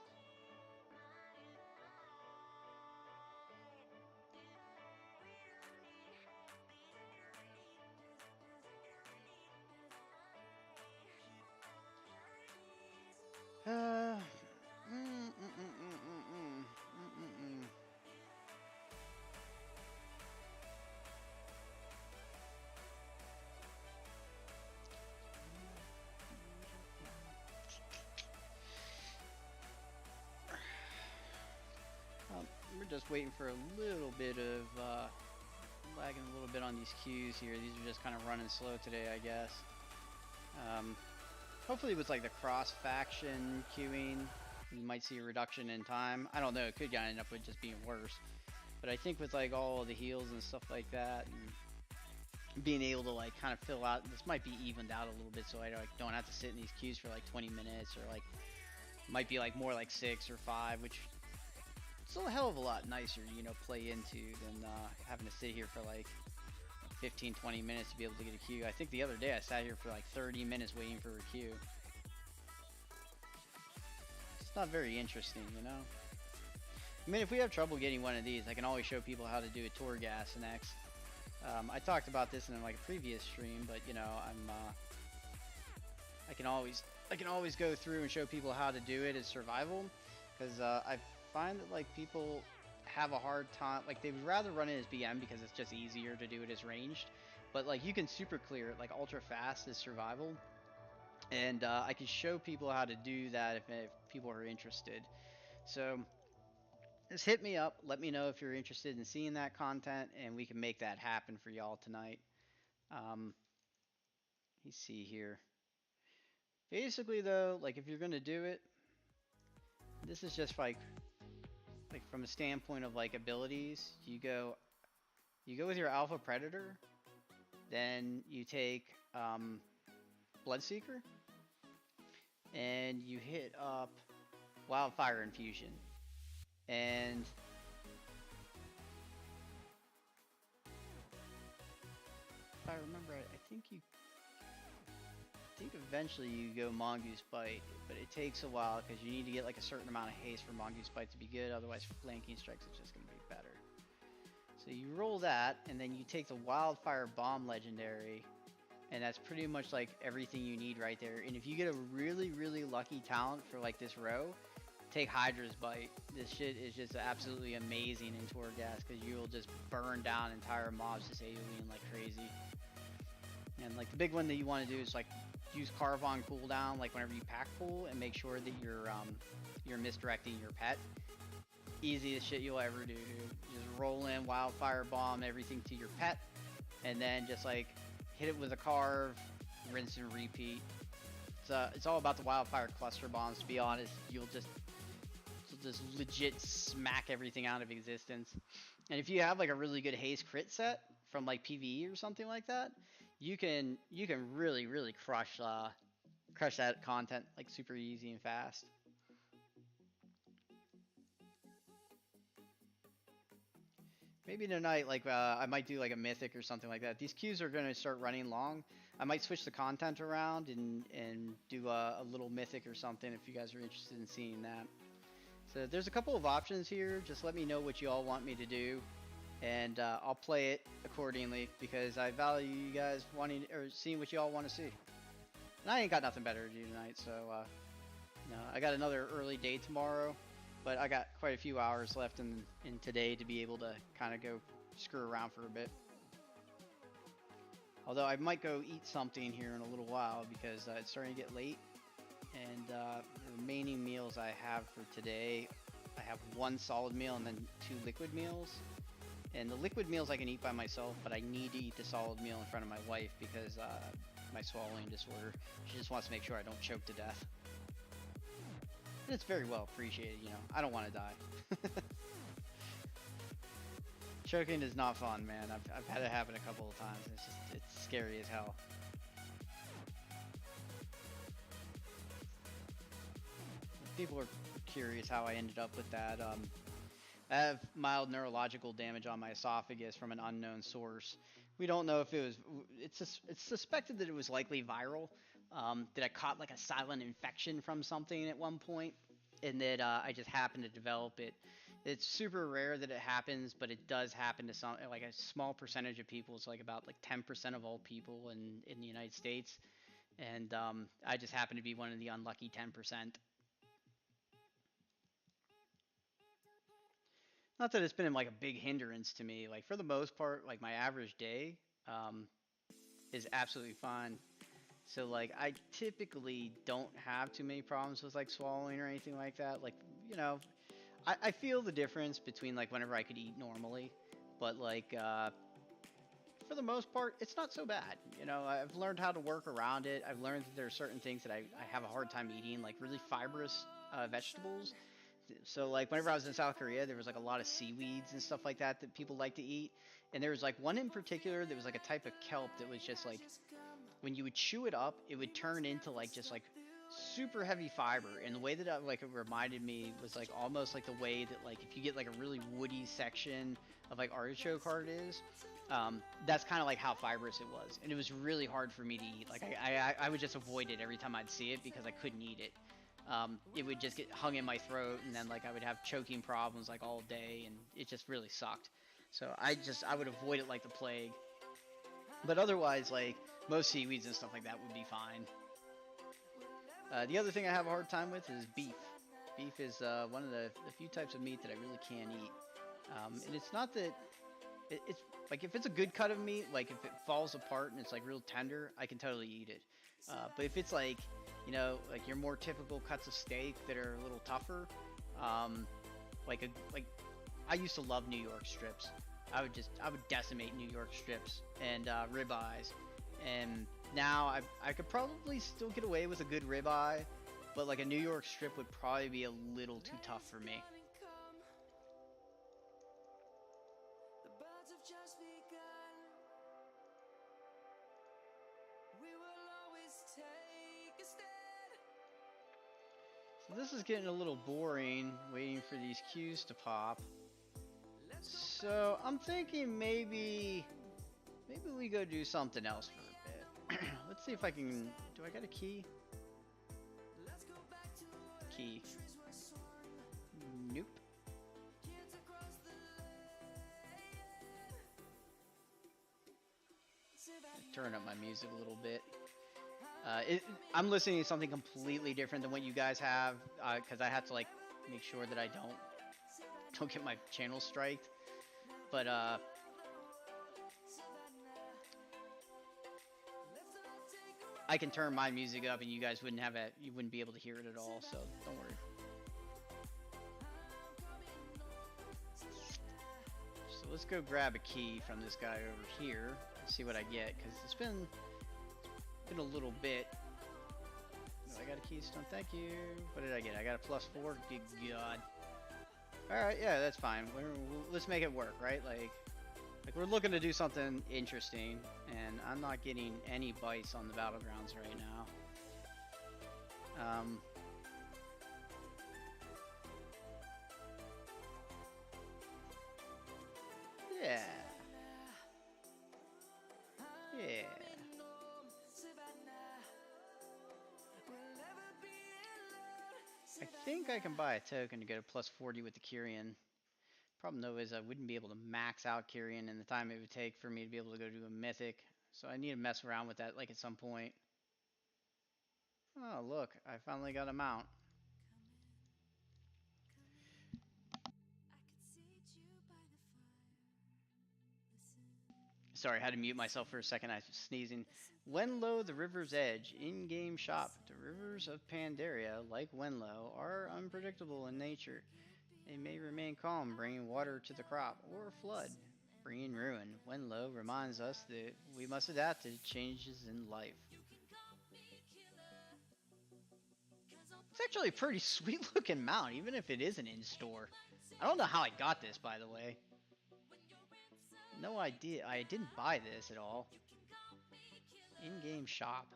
S1: Uh, mm, mm, mm, mm, mm, mm, mm. We're just waiting for a little bit of lagging a little bit on these queues here. These are just kind of running slow today, I guess. Hopefully with like the cross faction queuing, you might see a reduction in time. I don't know, it could end up with just being worse. But I think with like all the heals and stuff like that, and being able to like kind of fill out, this might be evened out a little bit, so I don't have to sit in these queues for like 20 minutes, or like might be like more like 6 or 5, which is a hell of a lot nicer, you know, play into than having to sit here for like 15-20 minutes to be able to get a queue. I think the other day I sat here for like 30 minutes waiting for a queue. It's not very interesting, you know. I mean, if we have trouble getting one of these, I can always show people how to do a tour gas next. I talked about this in like a previous stream, but you know, I can always go through and show people how to do it as survival, because I find that like people have a hard time, like they would rather run it as BM because it's just easier to do it as ranged, but like you can super clear it like ultra fast as survival, and I can show people how to do that if people are interested. So just hit me up, let me know if you're interested in seeing that content, and we can make that happen for y'all tonight. Let me see here. Basically though, like if you're gonna do it, this is just like from a standpoint of like abilities, you go with your Alpha Predator, then you take Bloodseeker, and you hit up Wildfire Infusion, and if I remember, I think eventually you go Mongoose Bite, but it takes a while because you need to get like a certain amount of haste for Mongoose Bite to be good, otherwise for flanking strikes it's just going to be better. So you roll that, and then you take the Wildfire Bomb Legendary, and that's pretty much like everything you need right there. And if you get a really, really lucky talent for like this row, take Hydra's Bite. This shit is just absolutely amazing in Tour Gas because you will just burn down entire mobs just AoEing like crazy. And like the big one that you want to do is like use Carvon cooldown like whenever you pack pull, and make sure that you're misdirecting your pet. Easiest shit you'll ever do, dude. Just roll in Wildfire Bomb everything to your pet, and then just like hit it with a carve, rinse and repeat. It's all about the Wildfire Cluster Bombs, to be honest. You'll just legit smack everything out of existence. And if you have like a really good haste crit set from like PvE or something like that, you can really crush that content like super easy and fast. Maybe tonight, like I might do like a mythic or something like that. These queues are gonna start running long. I might switch the content around and do a little mythic or something if you guys are interested in seeing that. So there's a couple of options here. Just let me know what you all want me to do, and I'll play it accordingly because I value you guys wanting or seeing what you all want to see. And I ain't got nothing better to do tonight, so no, I got another early day tomorrow, but I got quite a few hours left in today to be able to kind of go screw around for a bit. Although I might go eat something here in a little while because it's starting to get late. And the remaining meals I have for today, I have one solid meal and then 2 liquid meals. And the liquid meals I can eat by myself, but I need to eat the solid meal in front of my wife because my swallowing disorder. She just wants to make sure I don't choke to death. And it's very well appreciated, you know. I don't want to die. Choking is not fun, man. I've had it happen a couple of times. It's scary as hell. people are curious how I ended up with that. I have mild neurological damage on my esophagus from an unknown source. We don't know if it was. It's suspected that it was likely viral. That I caught like a silent infection from something at one point, and that I just happened to develop it. It's super rare that it happens, but it does happen to some, like a small percentage of people. It's like about like 10% of all people in the United States, and I just happen to be one of the unlucky 10%. Not that it's been like a big hindrance to me. Like for the most part, like my average day um, is absolutely fine. So like I typically don't have too many problems with like swallowing or anything like that. Like I feel the difference between like whenever I could eat normally, but like for the most part, it's not so bad. I've learned how to work around it. I've learned that there are certain things that I have a hard time eating, like really fibrous vegetables. So like whenever I was in South Korea, there was like a lot of seaweeds and stuff like that that people like to eat. And there was like one in particular that was like a type of kelp that was just like when you would chew it up, it would turn into like just like super heavy fiber. And the way that it reminded me was like almost like the way that like if you get like a really woody section of like artichoke heart is, that's kind of like how fibrous it was. And it was really hard for me to eat. Like I would just avoid it every time I'd see it because I couldn't eat it. It would just get hung in my throat, and then like I would have choking problems like all day, and it just really sucked. So I would avoid it like the plague. But otherwise, like most seaweeds and stuff like that would be fine. The other thing I have a hard time with is beef. Beef is one of the few types of meat that I really can't eat. And it's not that it's like if it's a good cut of meat, like if it falls apart and it's like real tender, I can totally eat it. But if it's like like your more typical cuts of steak that are a little tougher, like I used to love New York strips. I would decimate New York strips and ribeyes, and now I could probably still get away with a good ribeye, but like a New York strip would probably be a little too tough for me. So this is getting a little boring, waiting for these cues to pop. So I'm thinking maybe we go do something else for a bit. Let's see if I can. Do I got a key? Key. Nope. Turn up my music a little bit. I'm listening to something completely different than what you guys have because I have to like make sure that I don't get my channel striked. But I can turn my music up and you guys you wouldn't be able to hear it at all. So don't worry. So let's go grab a key from this guy over here and see what I get because it's been a little bit. Oh, I got a keystone. Thank you. What did I get? I got a +4. Good God. Alright, yeah, that's fine. Let's make it work, right? Like we're looking to do something interesting, and I'm not getting any bites on the Battlegrounds right now. Yeah. Yeah. I think I can buy a token to get a +40 with the Kyrian. Problem though is I wouldn't be able to max out Kyrian in the time it would take for me to be able to go do a mythic. So I need to mess around with that like at some point. Oh look, I finally got a mount. Sorry, I had to mute myself for a second. I was sneezing. Wenlo, the river's edge, in-game shop. The rivers of Pandaria, like Wenlo, are unpredictable in nature. They may remain calm, bringing water to the crop, or flood, bringing ruin. Wenlo reminds us that we must adapt to changes in life. It's actually a pretty sweet looking mount, even if it isn't in store. I don't know how I got this, by the way. No idea. I didn't buy this at all. In-game shop.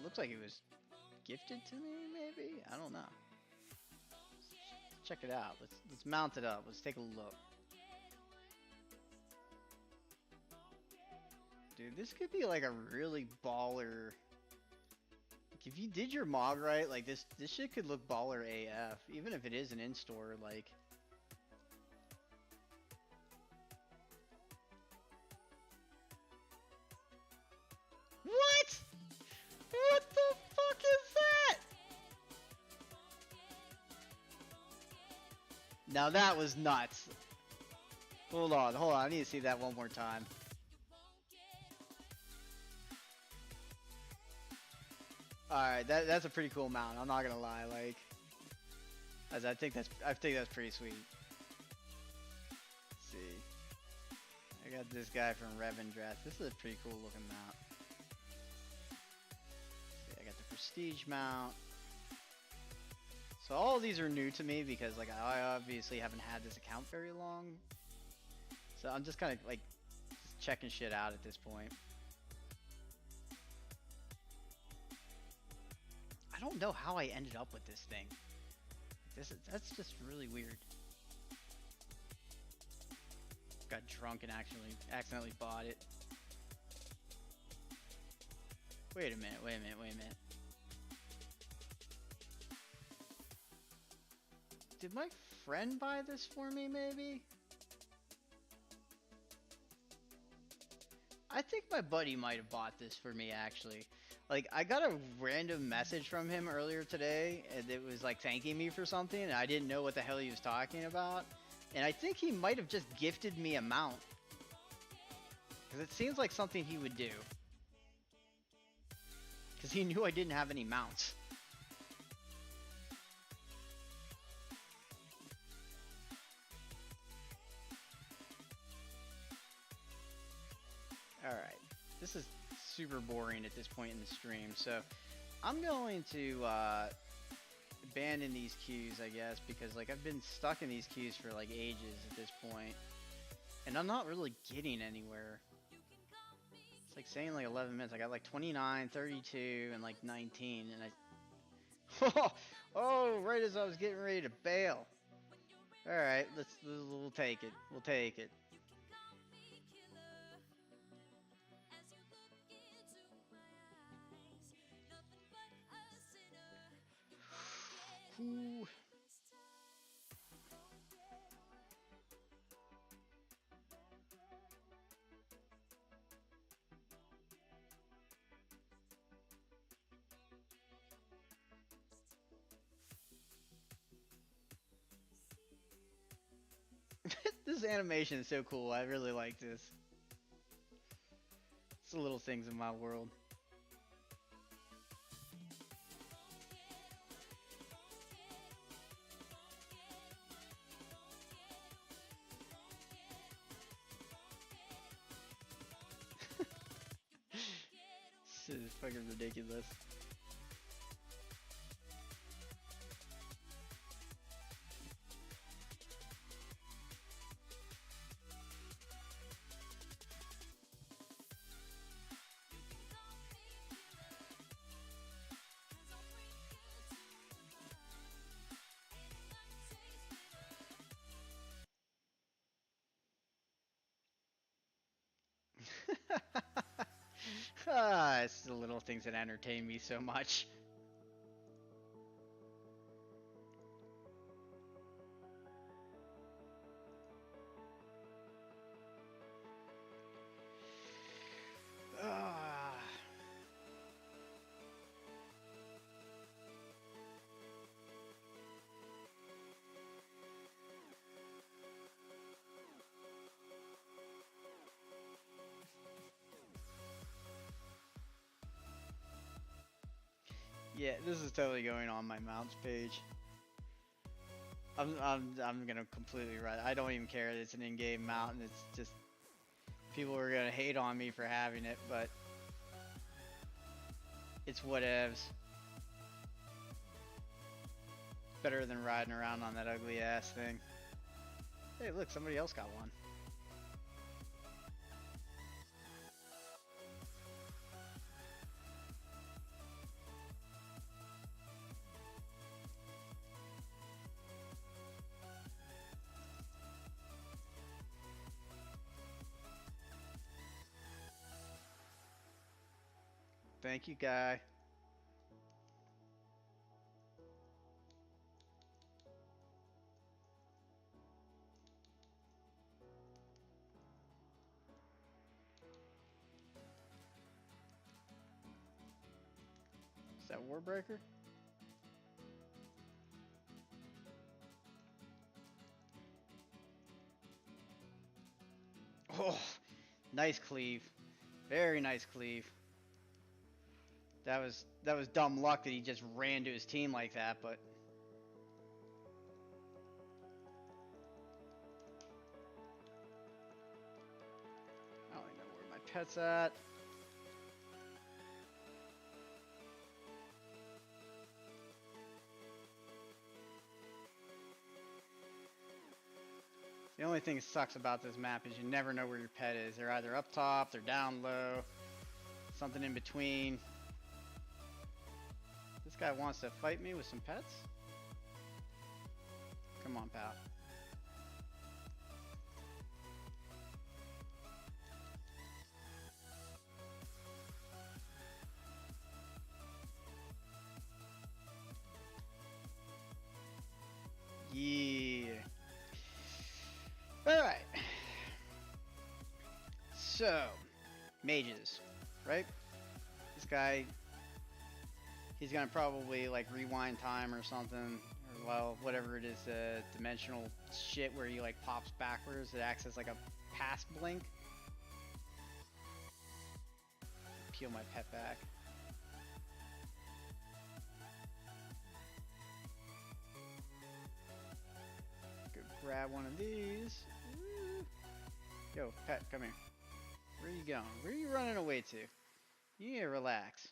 S1: Looks like it was gifted to me, maybe? I don't know. Check it out. Let's mount it up. Let's take a look. Dude, this could be like a really baller. Like if you did your mod right, like this shit could look baller AF, even if it is an in-store, like. What? What the fuck is that? Now that was nuts. Hold on. I need to see that one more time. Alright, that's a pretty cool mount, I'm not gonna lie, like. As I think that's pretty sweet. Let's see. I got this guy from Revendreth. This is a pretty cool looking mount. See, I got the Prestige mount. So all of these are new to me because like I obviously haven't had this account very long. So I'm just kind of like just checking shit out at this point. I don't know how I ended up with this thing. That's just really weird. Got drunk and accidentally bought it. Wait a minute. Did my friend buy this for me, maybe? I think my buddy might have bought this for me, actually. Like, I got a random message from him earlier today, and it was like thanking me for something, and I didn't know what the hell he was talking about. And I think he might have just gifted me a mount. Because it seems like something he would do. Because he knew I didn't have any mounts. Alright, this is super boring at this point in the stream, so I'm going to abandon these queues, I guess, because like I've been stuck in these queues for like ages at this point, and I'm not really getting anywhere. It's like saying like 11 minutes. I got like 29, 32, and like 19, and oh, right as I was getting ready to bail. Alright, we'll take it. We'll take it. Ooh. This animation is so cool. I really like this. It's the little things in my world. This is fucking ridiculous. It's the little things that entertain me so much. Yeah, this is totally going on my mounts page. I'm gonna completely run. I don't even care that it's an in-game mount, and it's just people are gonna hate on me for having it, but it's whatevs. Better than riding around on that ugly ass thing. Hey, look, somebody else got one. Thank you, guy. Is that Warbreaker? Oh, nice cleave. Very nice cleave. That was dumb luck that he just ran to his team like that, but I don't even know where my pet's at. The only thing that sucks about this map is you never know where your pet is. They're either up top, they're down low, something in between. This guy wants to fight me with some pets? Come on, pal. Yeah. Alright. So, mages, right? This guy, he's gonna probably like rewind time or something, or well, whatever it is, dimensional shit where he like pops backwards. It acts as like a pass blink. Peel my pet back. Go grab one of these. Woo. Yo, pet, come here. Where are you going? Where are you running away to? You need to relax.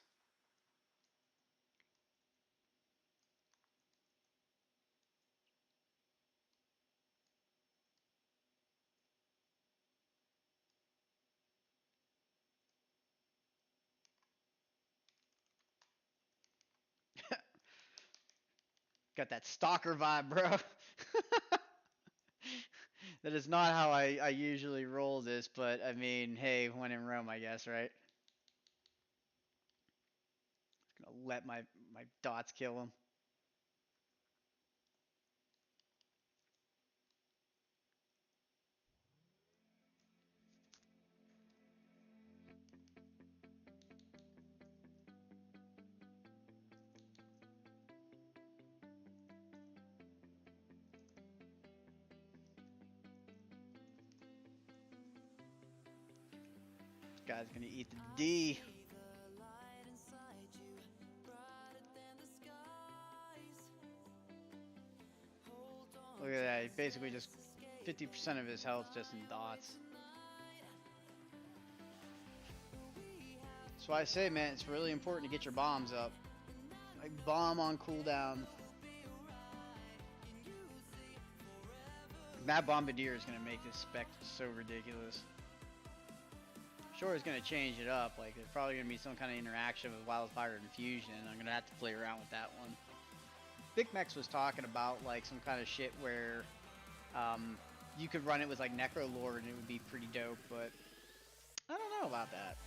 S1: Got that stalker vibe, bro. That is not how I usually roll this, but I mean, hey, when in Rome, I guess, right? Gonna let my dots kill him. This guy's gonna eat the D. Look at that, he basically just 50% of his health just in dots. That's why I say, man, it's really important to get your bombs up. Like, bomb on cooldown. That Bombardier is going to make this spec so ridiculous. Sure, it's going to change it up. Like, there's probably going to be some kind of interaction with Wildfire and Fusion. I'm going to have to play around with that one. Big Mex was talking about, like, some kind of shit where you could run it with, like, Necro Lord and it would be pretty dope, but I don't know about that.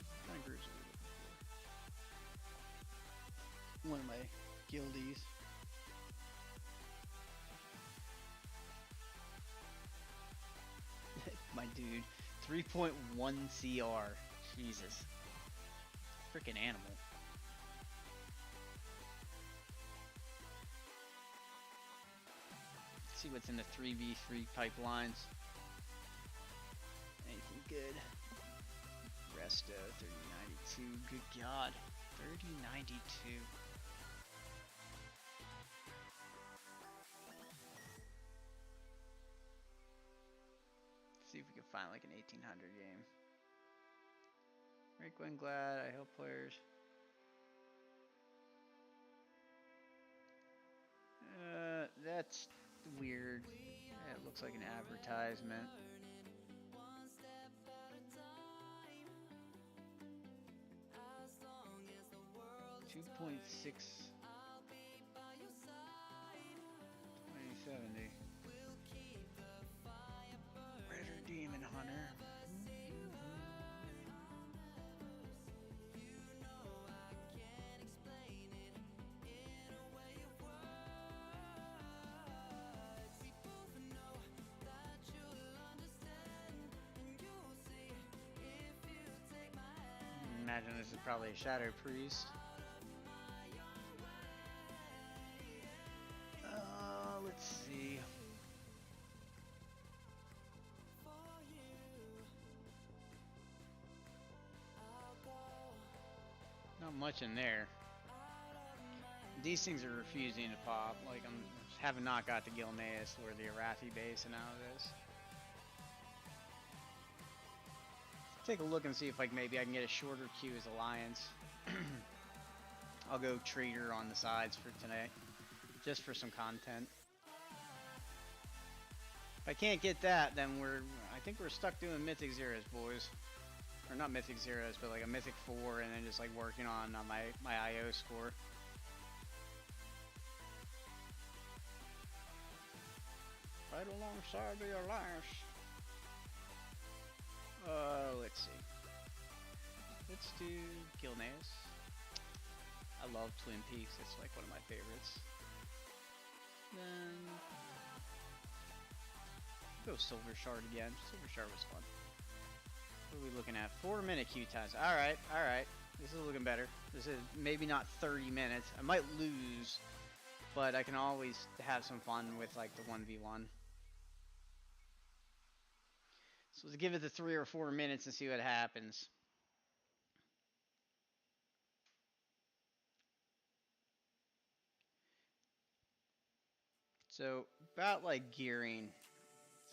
S1: What kind of groups are we looking for? One of my guildies. My dude, 3.1 CR. Jesus. Freaking animal. Let's see what's in the 3v3 pipelines. Anything good? Resto, 3092. Good God. 3092. See if we can find like an 1800 game. Rick Winglad, I help players. That's weird. Yeah, it looks like an advertisement. 2.6 2070. imagine this is probably a Shadow Priest. Let's see. Not much in there. These things are refusing to pop. Like, I'm having not got the Gilneas or the Arathi base and out of this. Take a look and see if like maybe I can get a shorter queue as Alliance. I'll go Trader on the sides for tonight, just for some content. If I can't get that, then I think we're stuck doing Mythic Zeros, boys. Or not Mythic Zeros, but like a Mythic 4, and then just like working on my IO score. Right alongside the Alliance. Let's see. Let's do Gilneas. I love Twin Peaks. It's like one of my favorites. Then go Silver Shard again. Silver Shard was fun. What are we looking at? 4-minute queue times. Alright, alright. This is looking better. This is maybe not 30 minutes. I might lose, but I can always have some fun with like the 1v1. So let's give it the 3 or 4 minutes and see what happens. So about like gearing.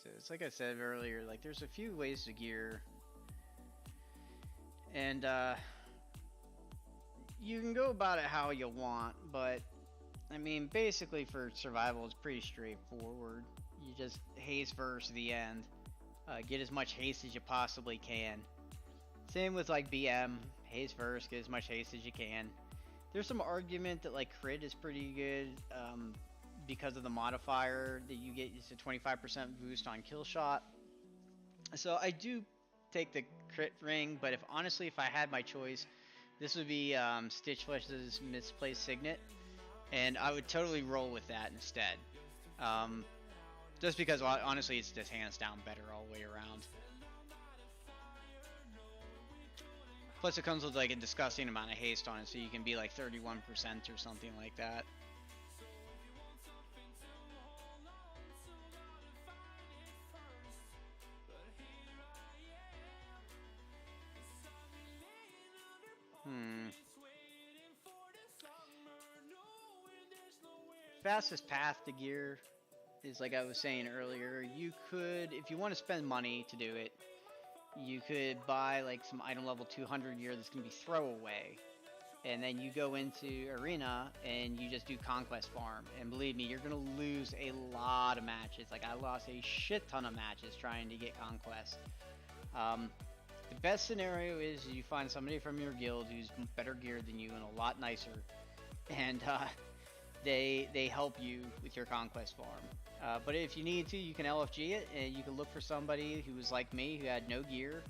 S1: So it's like I said earlier, like there's a few ways to gear. And you can go about it how you want, but I mean basically for survival it's pretty straightforward. You just haste verse the end. Get as much haste as you possibly can. Same with like BM, haste verse, get as much haste as you can. There's some argument that like crit is pretty good because of the modifier that you get. It's a 25% boost on kill shot. So I do take the crit ring, but honestly if I had my choice, this would be Stitchflesh's Misplaced Signet, and I would totally roll with that instead. Just because, well, honestly, it's just hands down better all the way around. Plus, it comes with like a disgusting amount of haste on it, so you can be like 31% or something like that. Fastest path to gear is like I was saying earlier. You could, if you want to spend money to do it, you could buy like some item level 200 gear that's going to be throwaway. And then you go into Arena and you just do Conquest Farm. And believe me, you're going to lose a lot of matches. Like I lost a shit ton of matches trying to get Conquest. The best scenario is you find somebody from your guild who's better geared than you and a lot nicer. And they help you with your Conquest Farm. But if you need to, you can LFG it, and you can look for somebody who was like me, who had no gear.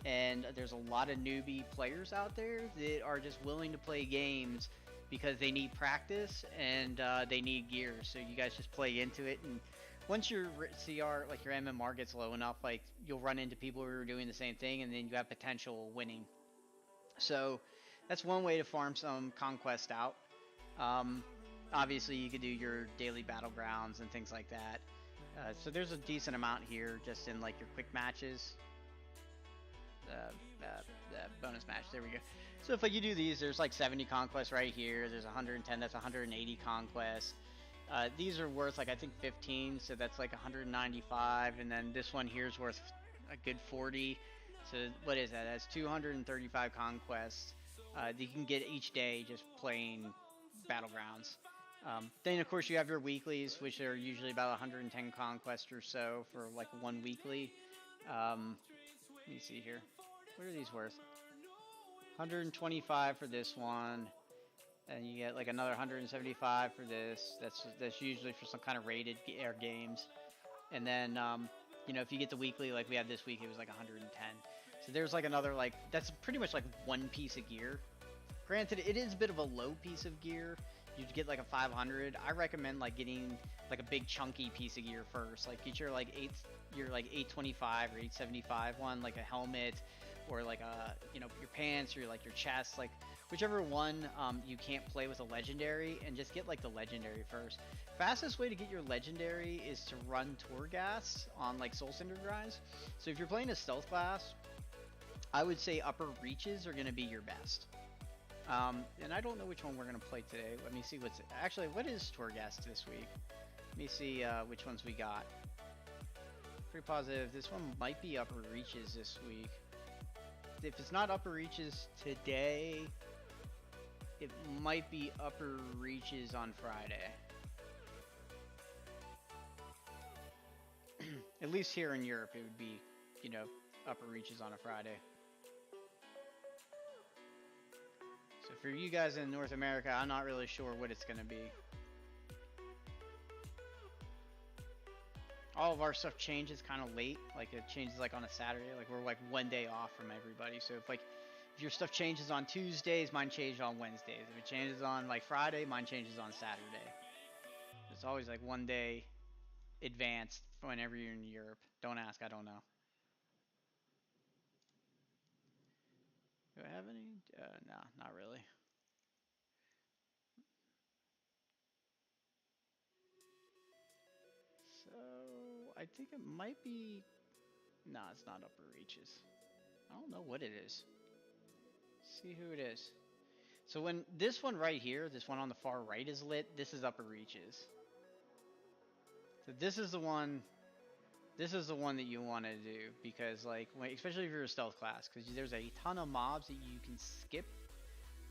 S1: And there's a lot of newbie players out there that are just willing to play games because they need practice and they need gear. So you guys just play into it, and once your CR, like your MMR gets low enough, like you'll run into people who are doing the same thing, and then you have potential winning. So that's one way to farm some Conquest out. Obviously, you could do your daily Battlegrounds and things like that. So there's a decent amount here just in like your quick matches. Bonus match, there we go. So if like you do these, there's like 70 conquests right here. There's 110, that's 180 conquests. These are worth like I think 15, so that's like 195, and then this one here is worth a good 40. So what is that? That's 235 conquests that you can get each day just playing Battlegrounds. Then of course you have your weeklies, which are usually about 110 conquests or so for like one weekly. Let me see here. What are these worth? 125 for this one, and you get like another 175 for this. That's usually for some kind of rated air games. And then you know, if you get the weekly like we had this week, it was like 110. So there's like another, like, that's pretty much like one piece of gear. Granted, it is a bit of a low piece of gear. You'd get like a 500. I recommend like getting like a big chunky piece of gear first. Like get your like 825 or 875 one, like a helmet, or like you know, your pants or like your chest, like whichever one you can't play with a legendary, and just get like the legendary first. Fastest way to get your legendary is to run Torghast on like Soul Cinder grinds. So if you're playing a stealth class, I would say upper reaches are going to be your best. And I don't know which one we're going to play today. Let me see what's actually, what is Torghast this week? Let me see which ones we got. Pretty positive this one might be upper reaches this week. If it's not upper reaches today, it might be upper reaches on Friday. At least here in Europe, it would be, you know, upper reaches on a Friday. So for you guys in North America, I'm not really sure what it's going to be. All of our stuff changes kind of late. Like it changes like on a Saturday. Like we're like one day off from everybody. So if your stuff changes on Tuesdays, mine changes on Wednesdays. If it changes on like Friday, mine changes on Saturday. It's always like one day advanced whenever you're in Europe. Don't ask, I don't know. Do I have any? No, not really. So I think it might be. No, it's not upper reaches. I don't know what it is. See who it is. So when this one right here, this one on the far right is lit, this is upper reaches. So this is the one. This is the one that you want to do because, like, especially if you're a stealth class, because there's a ton of mobs that you can skip,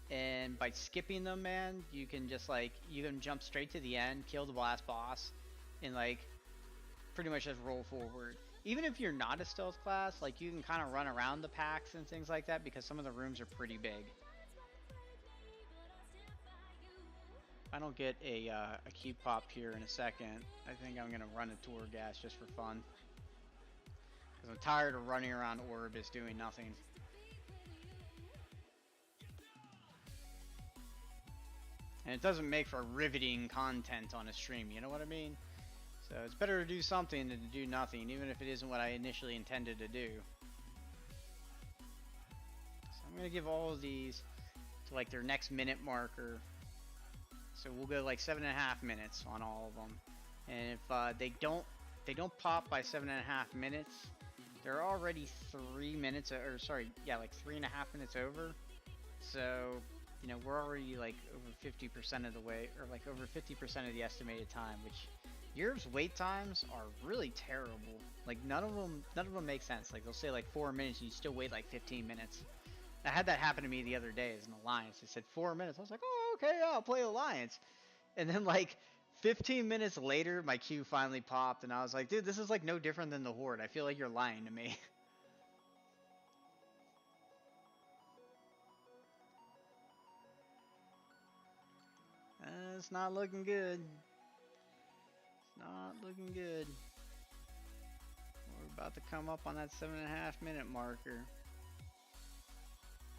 S1: and by skipping them, man, you can just like you can jump straight to the end, kill the last boss, and like pretty much just roll forward. Even if you're not a stealth class, like you can kind of run around the packs and things like that because some of the rooms are pretty big. If I don't get a cube pop here in a second, I think I'm gonna run a Torghast just for fun. Cause I'm tired of running around Orbis doing nothing. And it doesn't make for riveting content on a stream, you know what I mean? So it's better to do something than to do nothing, even if it isn't what I initially intended to do. So I'm gonna give all of these to like their next minute marker. So we'll go like 7.5 minutes on all of them. And if they don't pop by 7.5 minutes, they're already 3 minutes, or sorry, yeah, like 3.5 minutes over. So, you know, we're already like over 50% of the way, or like over 50% of the estimated time, which Europe's wait times are really terrible. Like none of them make sense. Like they'll say like 4 minutes, and you still wait like 15 minutes. I had that happen to me the other day as an alliance. It said 4 minutes. I was like, oh, okay, yeah, I'll play alliance. And then like 15 minutes later, my queue finally popped, and I was like, dude, this is like no different than the Horde. I feel like you're lying to me. It's not looking good. It's not looking good. We're about to come up on that 7.5 minute marker.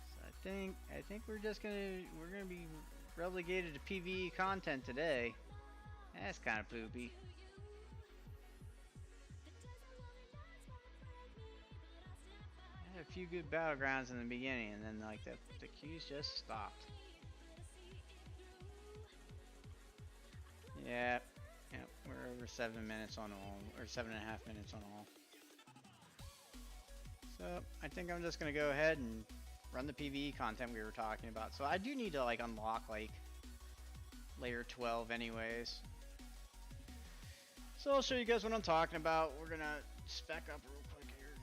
S1: So I think we're gonna be relegated to PvE content today. That's kind of poopy. I had a few good battlegrounds in the beginning, and then like the queues just stopped. Yeah, we're over 7 minutes on all, or 7.5 minutes on all. So I think I'm just gonna go ahead and run the PvE content we were talking about. So I do need to like unlock like layer 12 anyways. So I'll show you guys what I'm talking about. We're gonna spec up real quick here.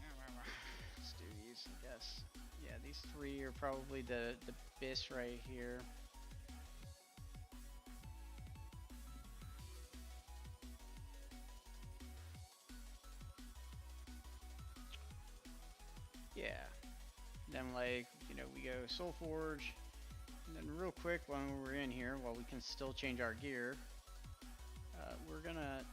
S1: Let's do these, I guess. Yeah, these three are probably the best right here. Yeah. Then like, you know, we go Soul Forge. And then real quick when we're in here, while we can still change our gear, we're gonna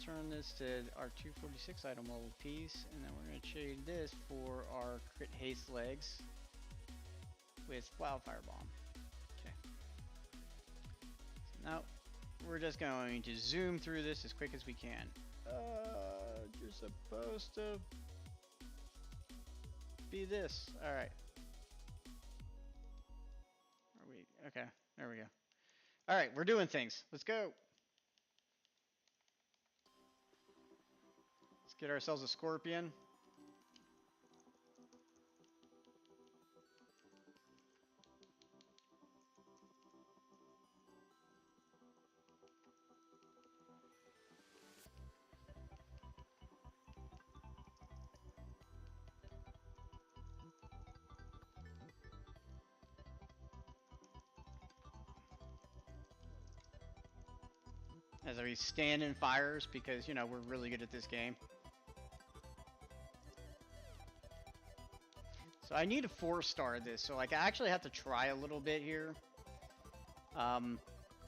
S1: turn this to our 246 item level piece, and then we're gonna trade this for our crit haste legs with Wildfire Bomb. Okay. So now we're just going to zoom through this as quick as we can. You're supposed to be this. All right. Are we okay? There we go. All right, we're doing things. Let's go. Let's get ourselves a scorpion. As we stand in fires because, you know, we're really good at this game. So I need to 4-star this. So like I actually have to try a little bit here.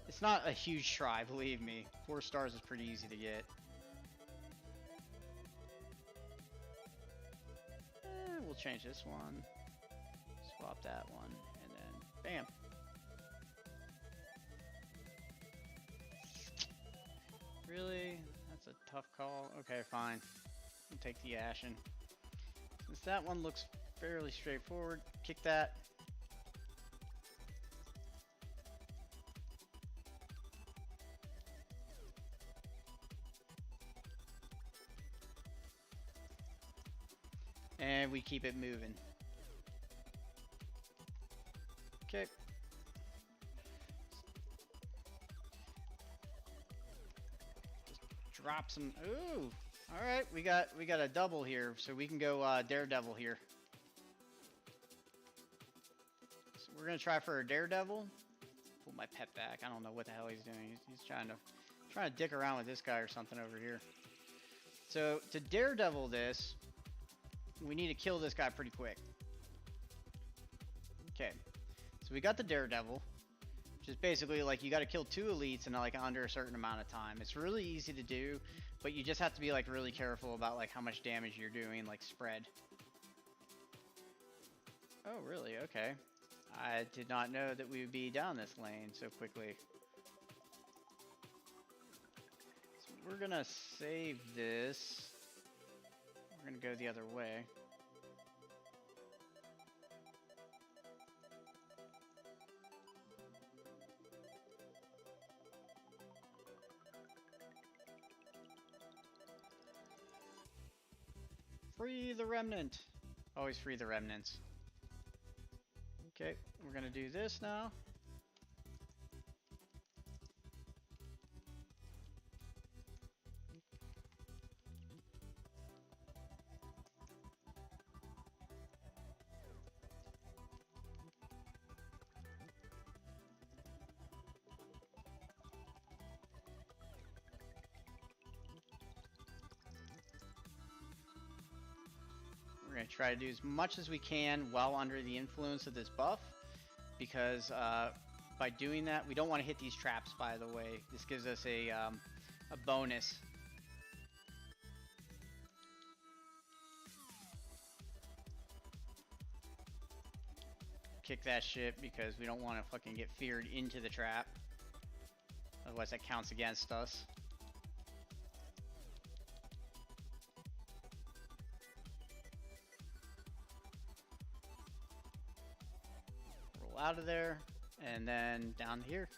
S1: It's not a huge try, believe me. 4 stars is pretty easy to get. We'll change this one. Swap that one. And then bam. Really? That's a tough call. Okay, fine. I'll take the Ashen. Since that one looks fairly straightforward, kick that. And we keep it moving. Okay. Just drop some. Ooh. All right, we got a double here, so we can go Daredevil here. So we're gonna try for a Daredevil. Pull my pet back. I don't know what the hell he's doing. He's trying to dick around with this guy or something over here. So to Daredevil this, we need to kill this guy pretty quick. Okay, so we got the Daredevil, which is basically like you got to kill 2 elites in like under a certain amount of time. It's really easy to do, but you just have to be like really careful about like how much damage you're doing, like spread. Oh, really? Okay. I did not know that we would be down this lane so quickly. So we're gonna save this. We're gonna go the other way. Free the remnant. Always free the remnants. Okay, we're gonna do this now. We're going to try to do as much as we can while under the influence of this buff, because by doing that, we don't want to hit these traps, by the way. This gives us a bonus. Kick that shit because we don't want to fucking get feared into the trap. Otherwise that counts against us. Roll out of there, and then down here.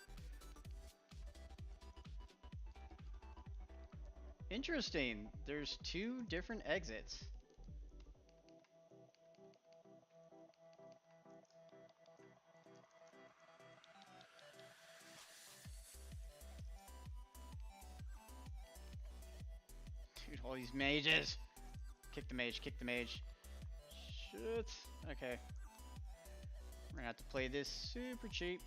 S1: Interesting. There's 2 different exits. Dude, all these mages. Kick the mage, kick the mage. Shit. Okay. We're gonna have to play this super cheap.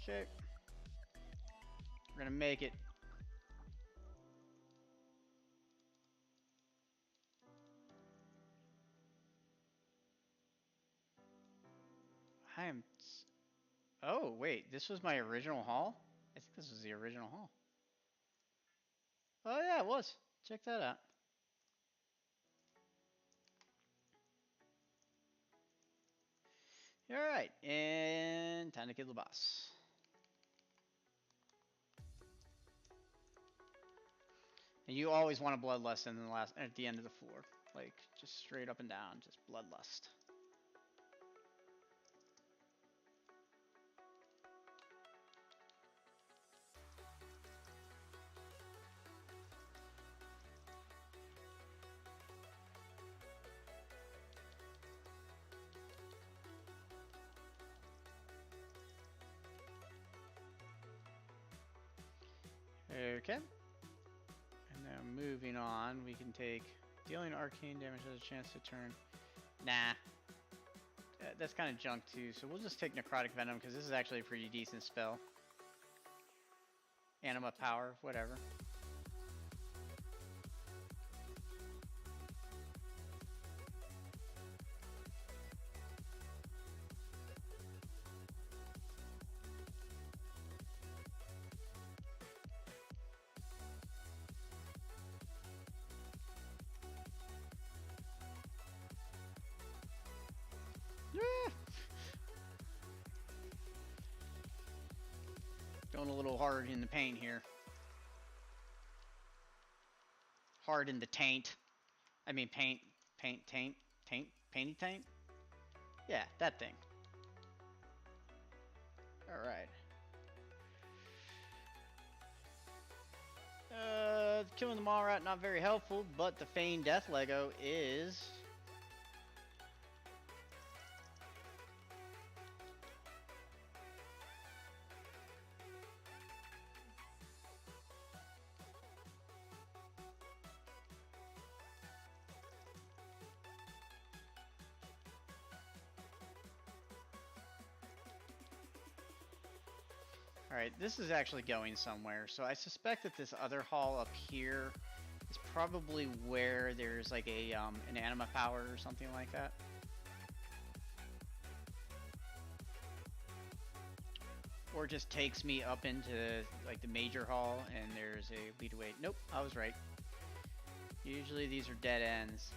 S1: Okay. We're gonna make it. I am... Oh, wait. This was my original haul? I think this was the original haul. Oh, yeah, it was. Check that out. Alright, and time to kill the boss. And you always want a bloodlust in the at the end of the floor. Like, just straight up and down, just bloodlust. Okay. And now moving on, we can take dealing arcane damage has a chance to turn. Nah. That's kind of junk too, so we'll just take Necrotic Venom because this is actually a pretty decent spell. Anima Power, whatever. Going a little hard in the paint here. Hard in the taint. I mean paint, taint, painty taint? Yeah, that thing. Alright. Killing the Mall Rat not very helpful, but the Feigned Death Lego is... Alright, this is actually going somewhere, so I suspect that this other hall up here is probably where there's like a an anima power or something like that. Or it just takes me up into like the major hall and there's a lead away. Nope, I was right. Usually these are dead ends.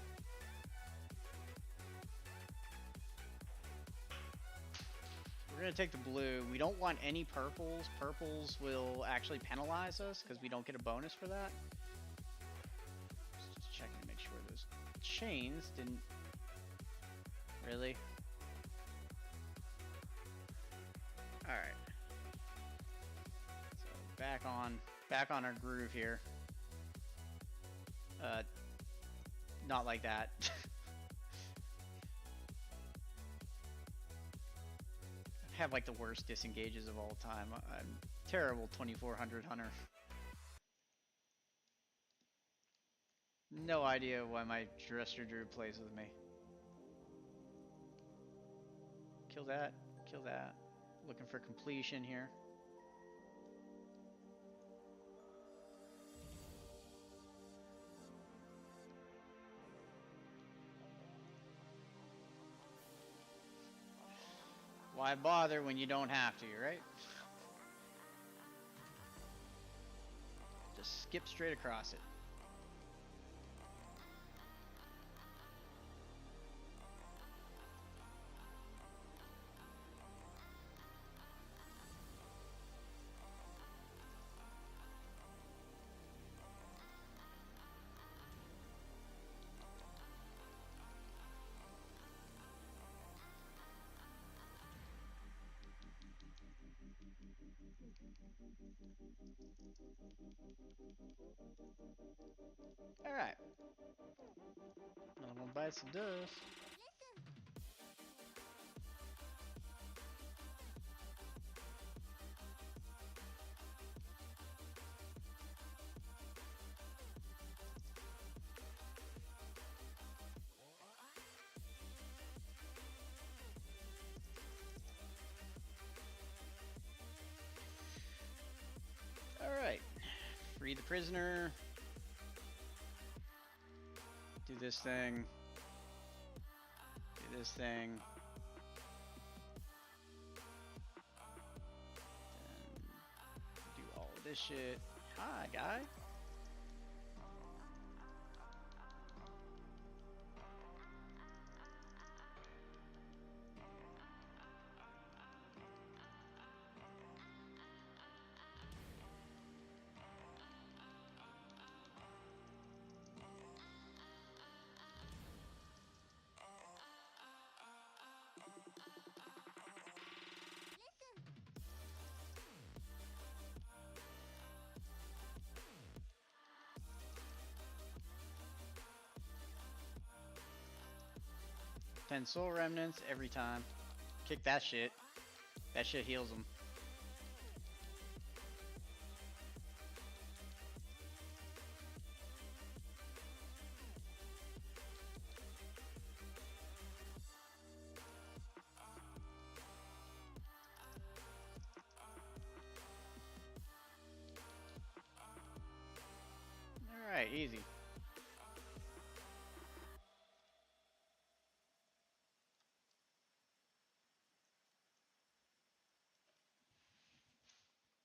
S1: We're going to take the blue. We don't want any purples. Purples will actually penalize us because we don't get a bonus for that. Just checking to make sure those chains didn't... Really? Alright. So back on our groove here. Not like that. Have like the worst disengages of all time. I'm terrible 2400 hunter. No idea why my Dresser Druid plays with me. Kill that, kill that. Looking for completion here. Why bother when you don't have to, right? Just skip straight across it. Alright. Another one bites the dust. Alright. Free the prisoner. Do this thing. Do this thing. Then do all of this shit. Hi, guy. 10 soul remnants every time. Kick that shit. That shit heals them. Alright, easy.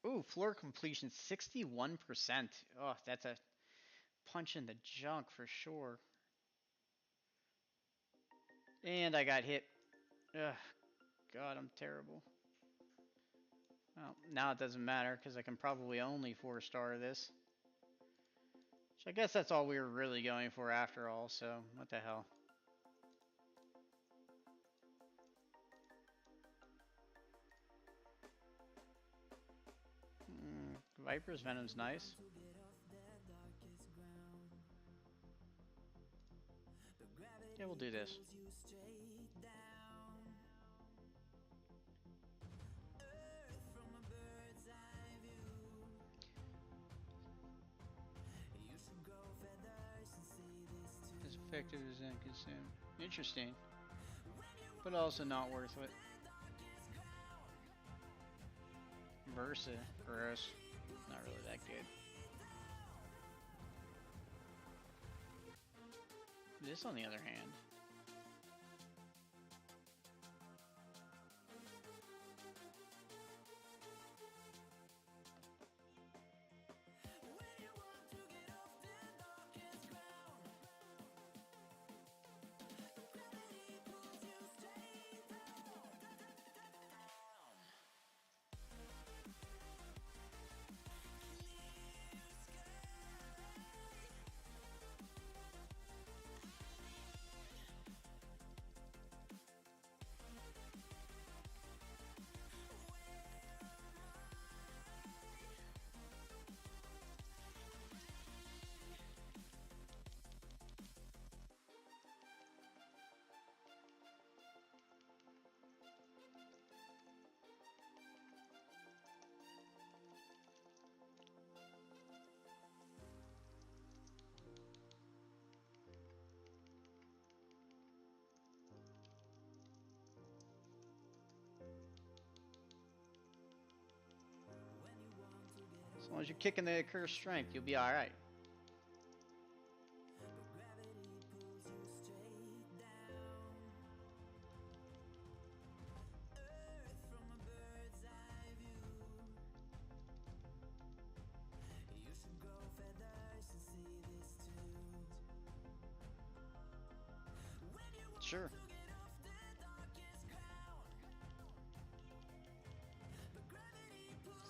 S1: Ooh, floor completion 61%. Oh, that's a punch in the junk for sure. And I got hit. Ugh, God, I'm terrible. Well, now it doesn't matter because I can probably only 4-star this. So I guess that's all we were really going for after all, so what the hell. Viper's Venom's nice. Yeah, we'll do this. As effective as consumed. Interesting. But also not worth it. Versa. Gross. Not really that good. This, on the other hand. As long as you're kicking the cursed strength, you'll be alright. Sure.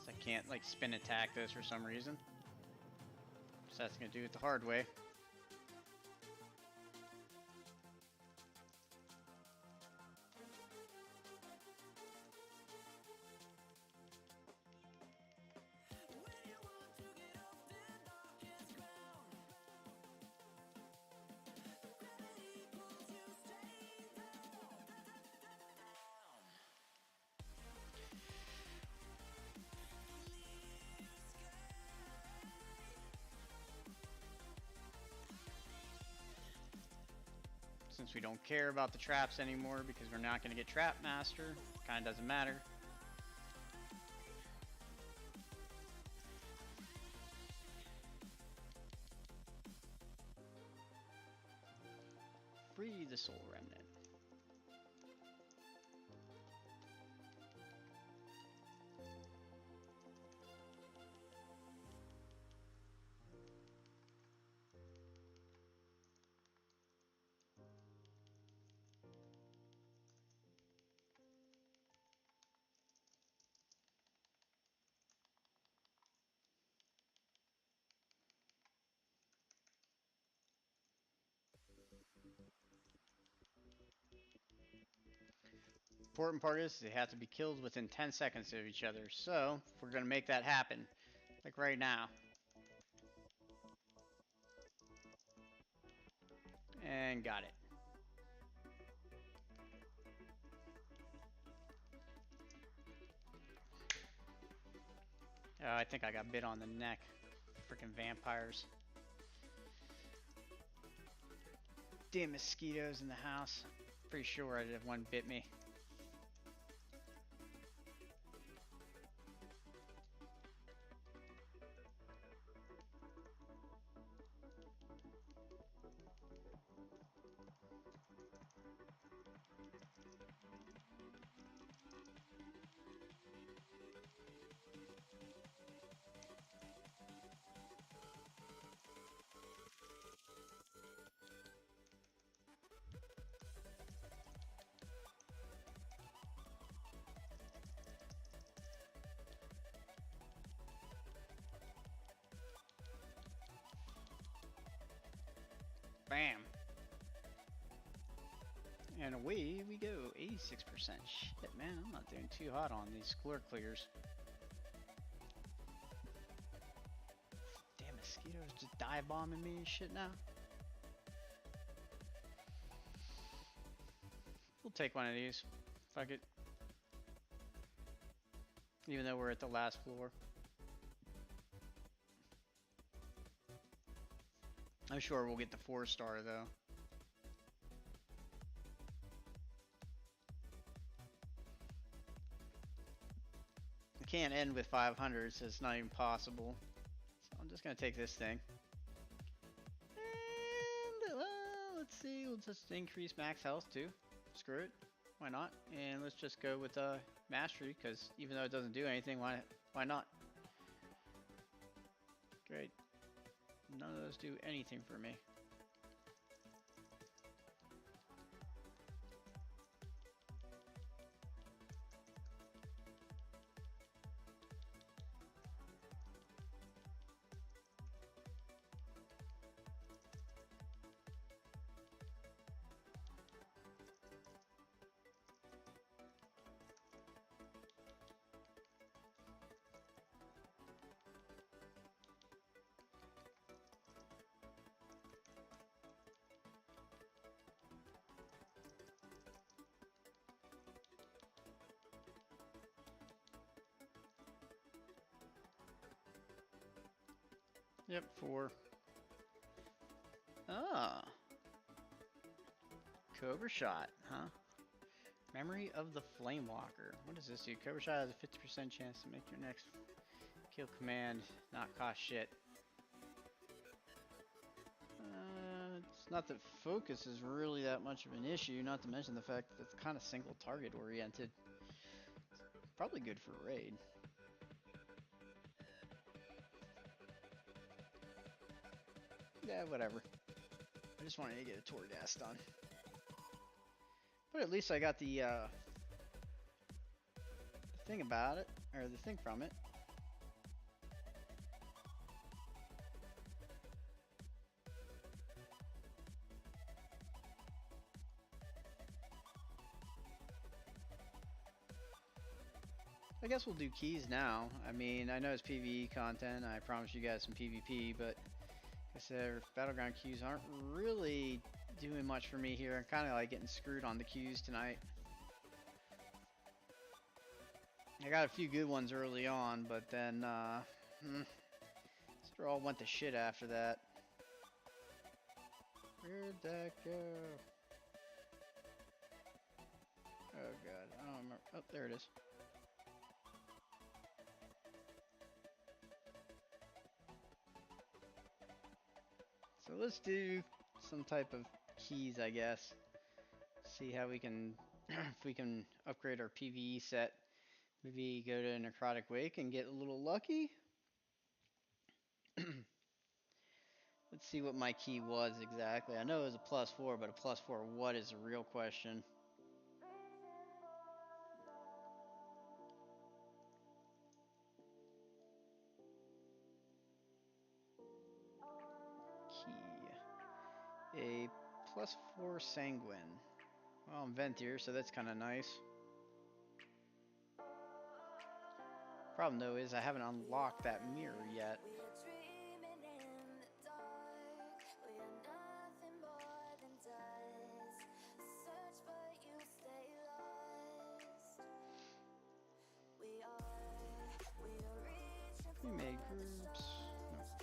S1: I can't like spin attack this for some reason. So that's gonna do it the hard way. Since we don't care about the traps anymore because we're not going to get Trap Master, kind of doesn't matter. Free the Soul Remnant. Important part is they have to be killed within 10 seconds of each other. So, if we're going to make that happen, like right now. And got it. Oh, I think I got bit on the neck. Freaking vampires. Damn mosquitoes in the house. Pretty sure I did one bit me. Bam. And away we go. 86%. Shit, man, I'm not doing too hot on these score clears. Damn mosquitoes just dive bombing me and shit now. We'll take one of these. Fuck it. Even though we're at the last floor. I'm sure we'll get the 4-star though. We can't end with 500, so it's not even possible. So I'm just gonna take this thing. And let's see, we'll just increase max health too. Screw it, why not? And let's just go with mastery, because even though it doesn't do anything, why not? Great. None of those do anything for me. Yep, 4. Ah. Cobra Shot, huh? Memory of the Flamewalker. What does this do? Cobra Shot has a 50% chance to make your next kill command not cost shit. It's not that focus is really that much of an issue, not to mention the fact that it's kind of single target oriented. Probably good for raid. Yeah, whatever. I just wanted to get a tour gas done. But at least I got the thing about it, or the thing from it. I guess we'll do keys now. I mean, I know it's PvE content. I promised you guys some PvP, but like I said, Battleground queues aren't really doing much for me here. I'm kind of like getting screwed on the queues tonight. I got a few good ones early on, but then sort of all went to shit after that. Where'd that go? Oh god, I don't remember. Oh, there it is. So let's do some type of keys, I guess. See how we can, if we can upgrade our PvE set. Maybe go to a Necrotic Wake and get a little lucky. Let's see what my key was exactly. I know it was a +4, but a +4 what is the real question. Key. A +4 Sanguine. Well, I'm Ventier, so that's kind of nice. Problem though is I haven't unlocked that mirror yet. We made groups.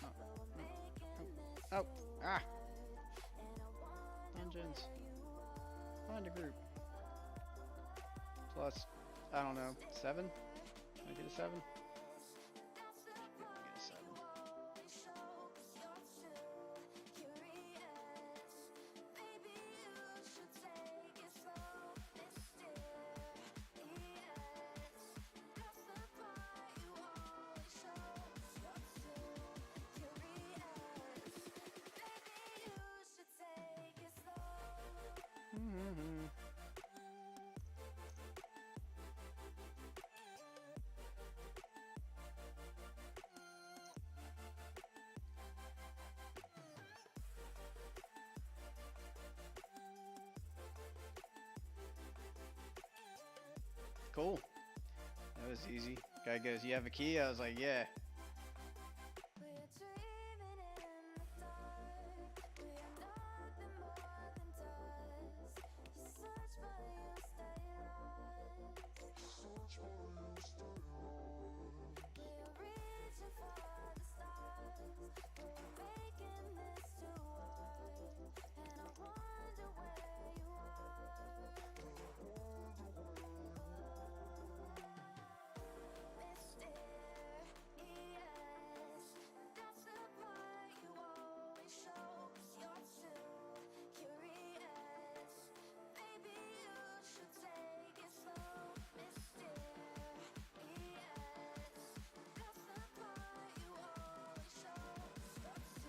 S1: No, no. Oh, ah! Dungeons. Find a group. Plus, I don't know, 7? Can I get a 7? Get a 7. Cool. That was easy. Guy goes, "You have a key?" I was like, "Yeah."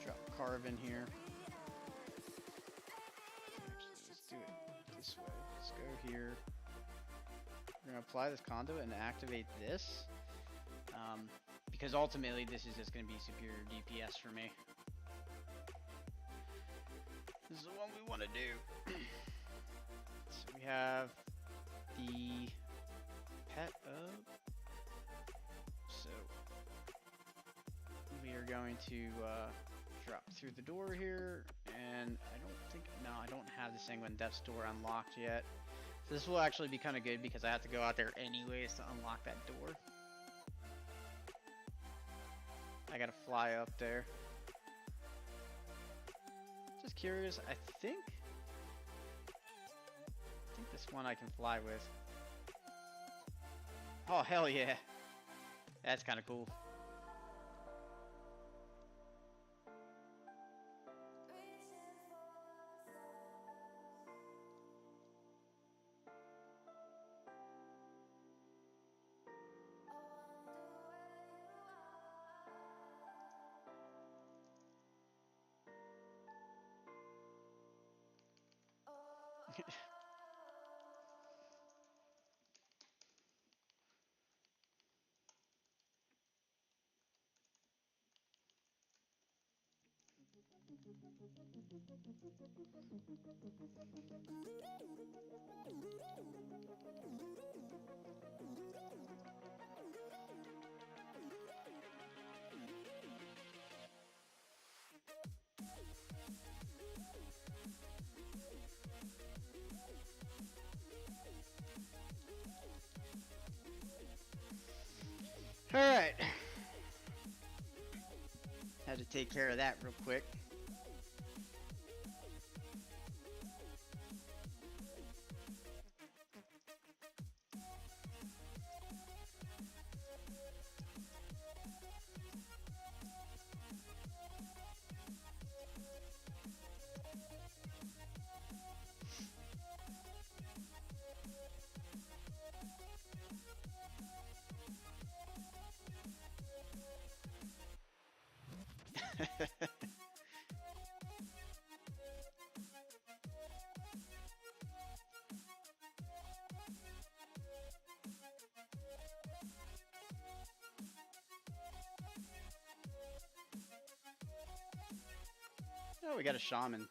S1: Drop carve in here. Actually, let's do it this way. Let's go here. We're gonna apply this conduit and activate this. Because ultimately this is just gonna be superior DPS for me. This is the one we want to do. So we have the pet up. So we are going to drop through the door here, and I don't have the Sanguine Depths door unlocked yet. So this will actually be kind of good because I have to go out there anyways to unlock that door. I gotta fly up there. Just curious, I think this one I can fly with. Oh, hell yeah. That's kind of cool. Alright. Had to take care of that real quick. Oh, we got a shaman.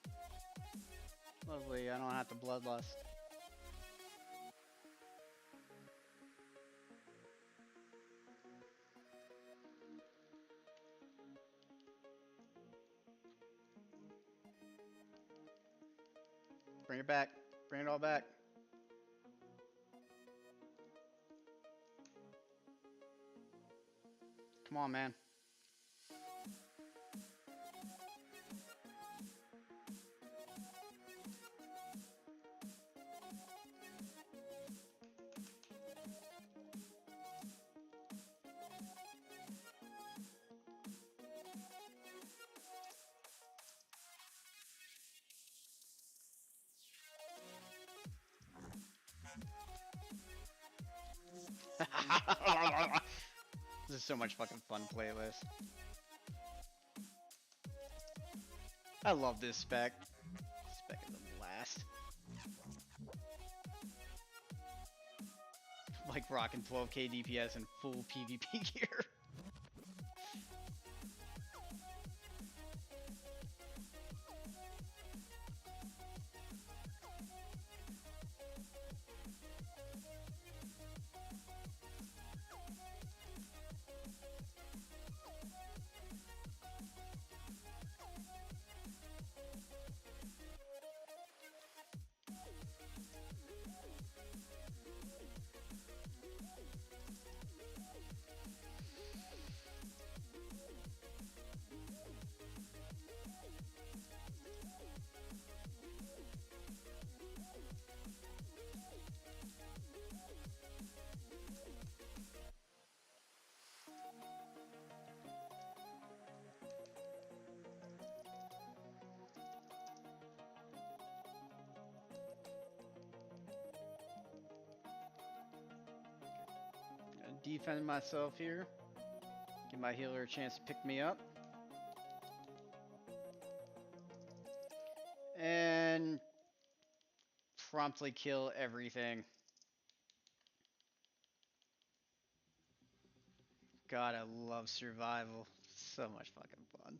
S1: Lovely, I don't have to bloodlust. Bring it back. Bring it all back. Come on, man. This is so much fucking fun playlist. I love this spec. Spec is a blast. Like rocking 12k DPS and full PvP gear. Defend myself here. Give my healer a chance to pick me up. And promptly kill everything. God, I love survival. So much fucking fun.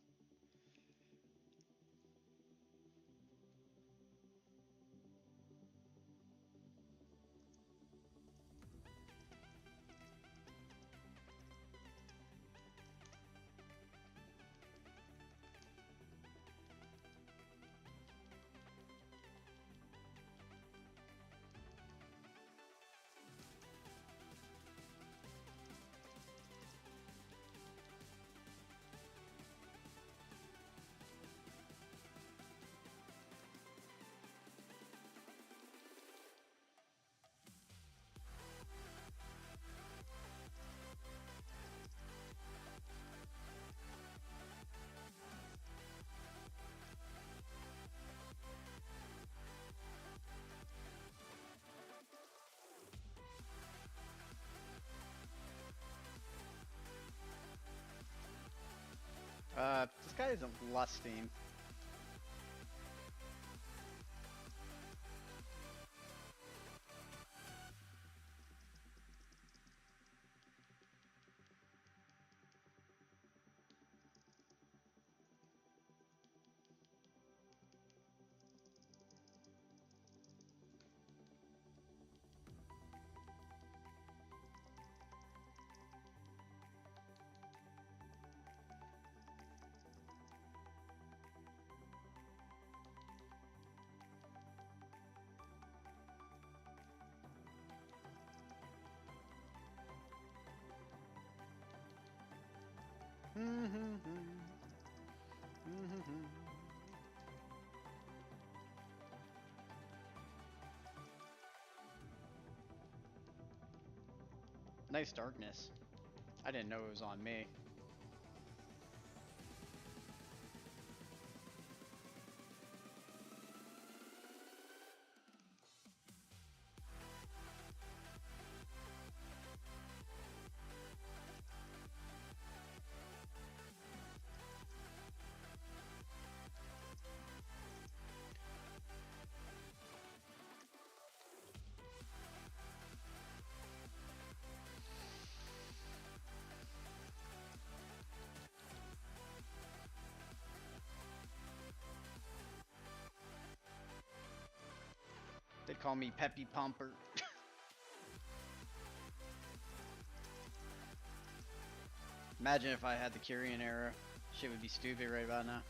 S1: This guy isn't lusting. Nice darkness. I didn't know it was on me. They call me Peppy Pumper. Imagine if I had the Kyrian era. Shit would be stupid right about now.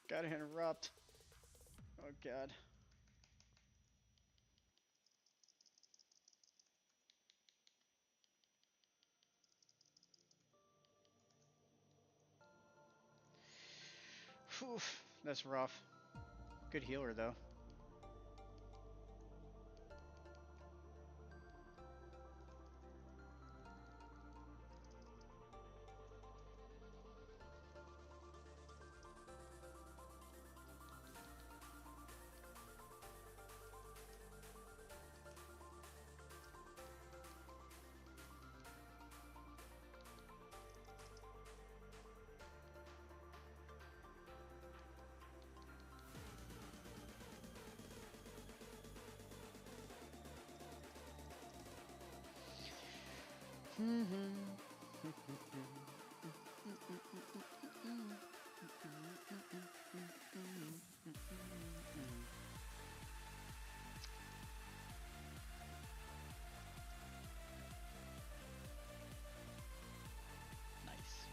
S1: Gotta interrupt. Oh god. Whew, that's rough. Good healer though. Nice.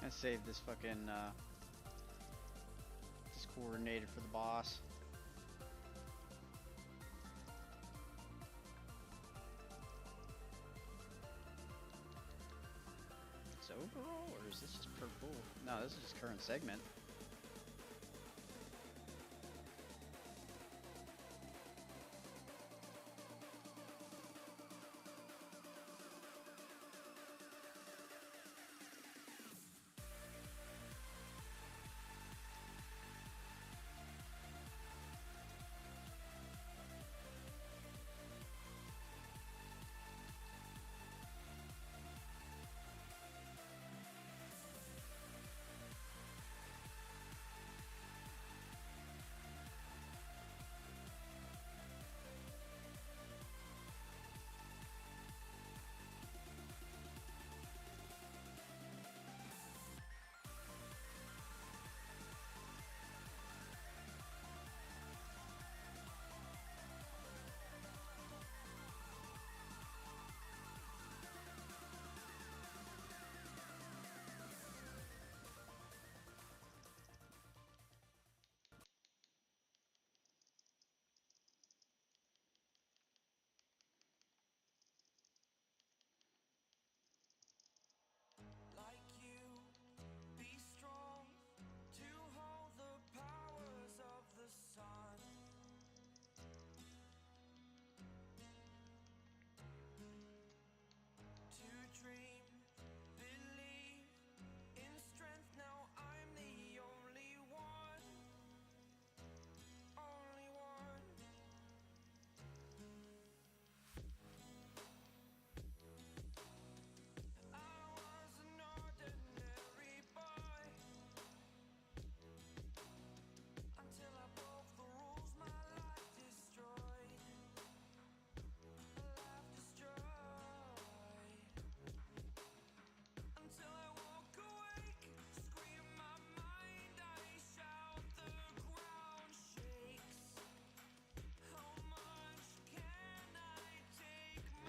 S1: I saved this fucking this coordinated for the boss. Is it overall or is this just per pool? No, this is just current segment.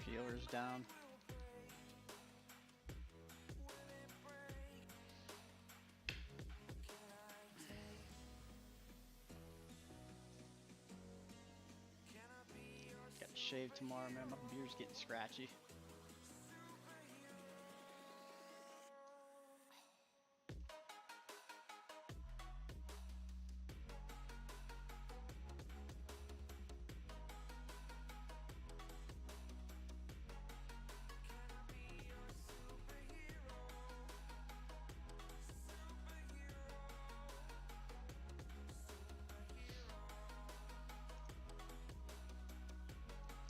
S1: Healer's down. shave tomorrow, man. My beard's getting scratchy.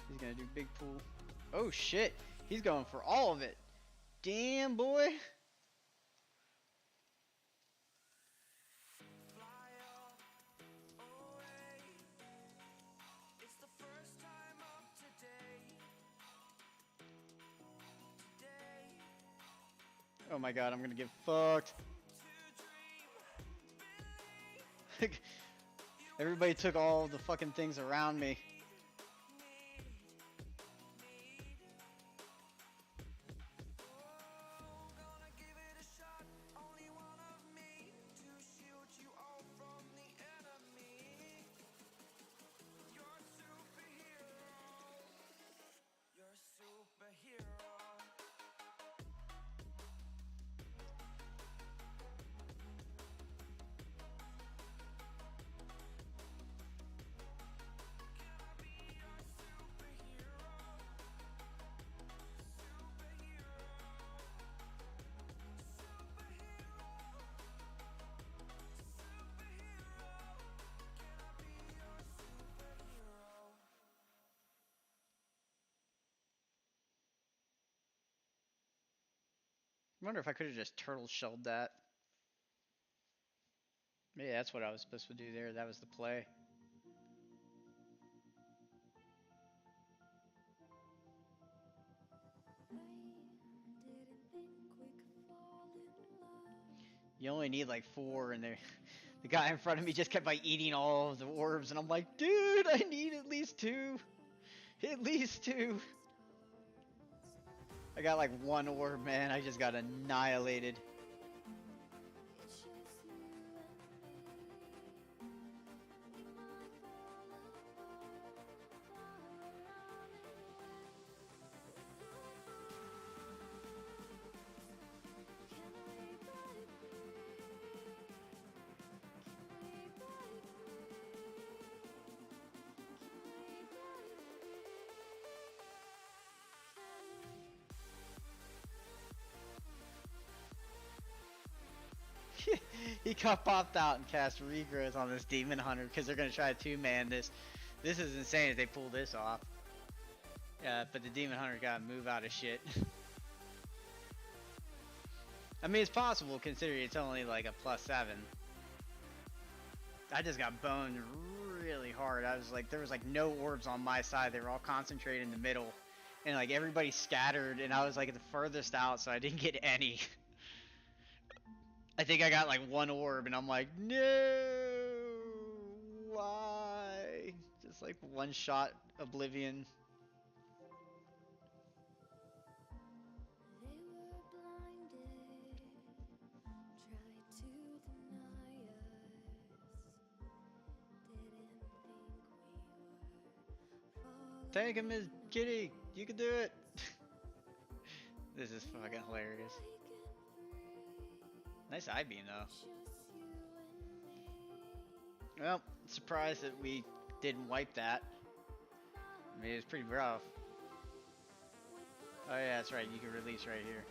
S1: He's gonna do big pool. Oh shit! He's going for all of it. Damn, boy. Oh my god, I'm gonna get fucked. Everybody took all the fucking things around me. I wonder if I could have just turtle shelled that. Maybe that's what I was supposed to do there. That was the play. You only need like 4, and the guy in front of me just kept like eating all of the orbs, and I'm like, dude, I need at least 2. At least 2. I got like 1 orb, man. I just got annihilated. He got popped out and cast regrowth on this demon hunter because they're gonna try to 2-man this. This is insane if they pull this off. Yeah, but the demon hunter gotta move out of shit. I mean, it's possible considering it's only like a +7. I just got boned really hard. I was like, there was like no orbs on my side. They were all concentrated in the middle, and like everybody scattered, and I was like at the furthest out, so I didn't get any. I think I got like 1 orb, and I'm like, no, why? Just like 1-shot oblivion. Take him, Miss Kitty. You can do it. This is fucking hilarious. Nice eye-beam, though. Well, surprised that we didn't wipe that. I mean, it's pretty rough. Oh yeah, that's right. You can release right here.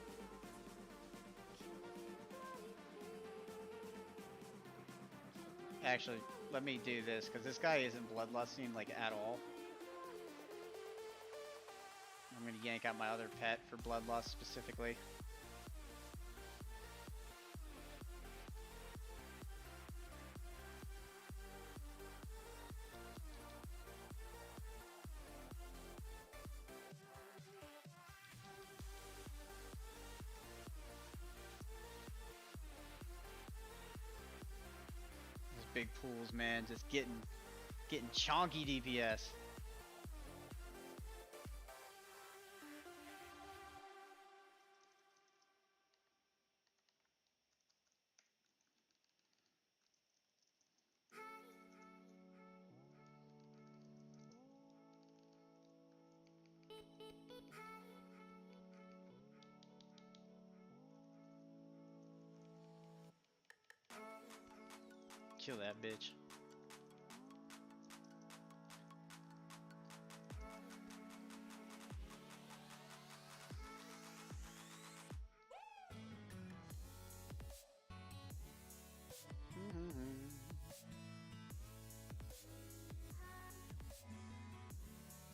S1: Actually, let me do this, because this guy isn't bloodlusting, like, at all. I'm going to yank out my other pet for bloodlust specifically. Those big pools, man, just getting chonky DPS. Kill that bitch.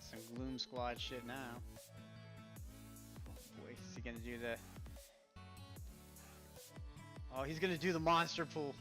S1: Some Gloom Squad shit now. Oh boy, is he gonna do the... Oh, he's gonna do the monster pool.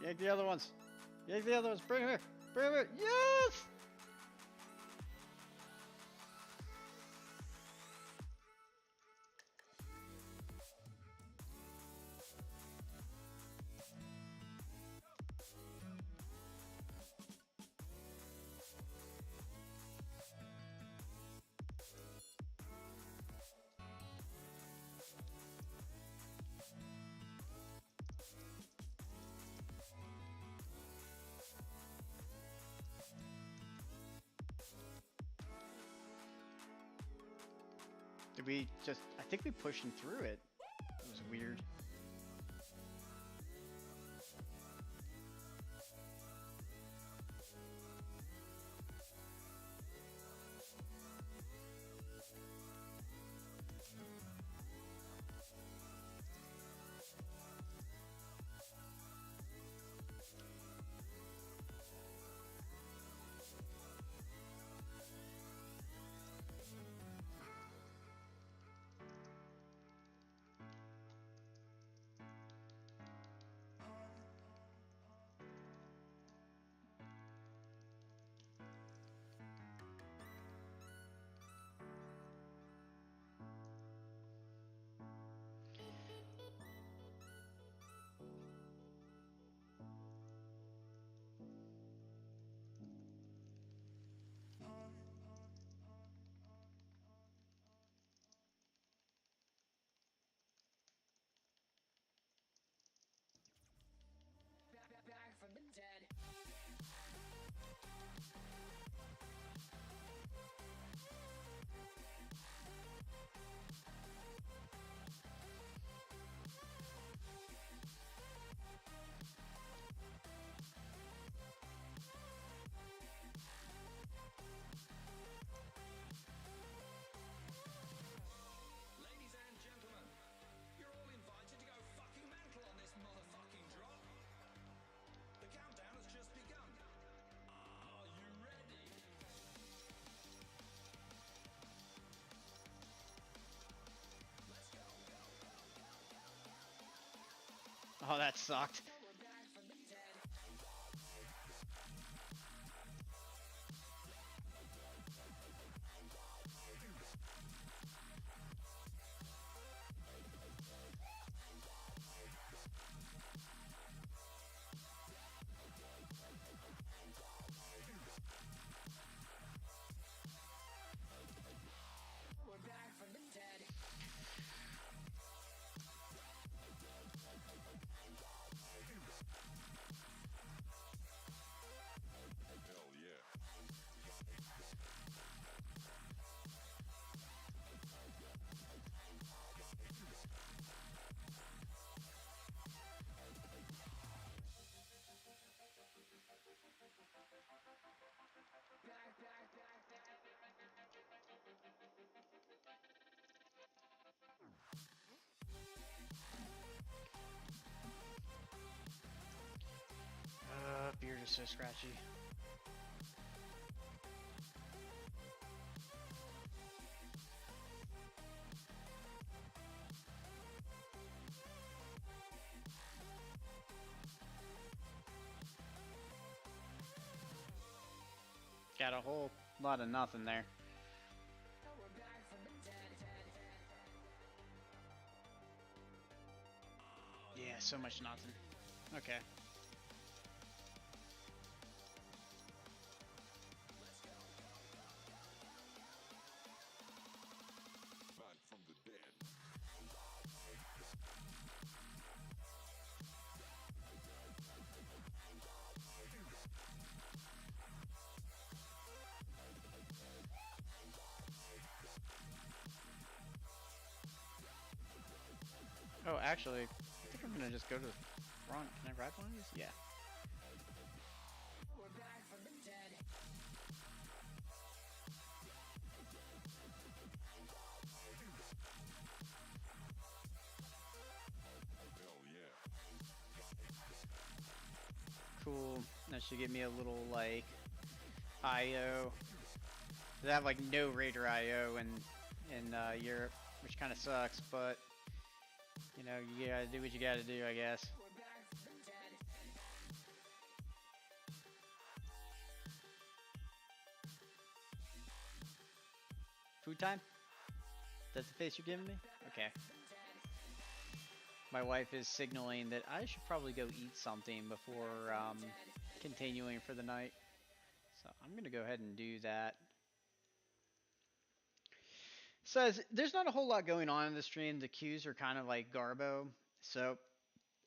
S1: Yank the other ones. Yank the other ones. Bring him here. Bring him here. Yes! Did we just... I think we pushed him through it. It was weird.
S2: Back from the dead.
S3: Ladies and gentlemen, you're all invited to go fucking mental on this motherfucking drop. The countdown has just begun. Are you ready? Let's go.
S1: Oh, that sucked.
S2: We're back from the dead. We're back from the dead.
S3: Hell yeah.
S1: Beard is so scratchy. Got a whole lot of nothing there.
S2: We're back from the dead.
S1: Yeah, so much nothing. Okay.
S3: Back from the dead.
S1: Oh, actually, I think I'm gonna just go to the front. Can I ride one of these? Yeah.
S2: We're back from the dead.
S3: Hell yeah.
S1: Cool. That should give me a little like IO. They have like no Raider IO in Europe, which kind of sucks. But you know, you gotta do what you gotta do, I guess.
S2: We're back from the dead.
S1: Food time? That's the face you're giving me? Okay. My wife is signaling that I should probably go eat something before continuing for the night. So I'm gonna go ahead and do that. So there's not a whole lot going on in the stream. The queues are kind of like garbo. So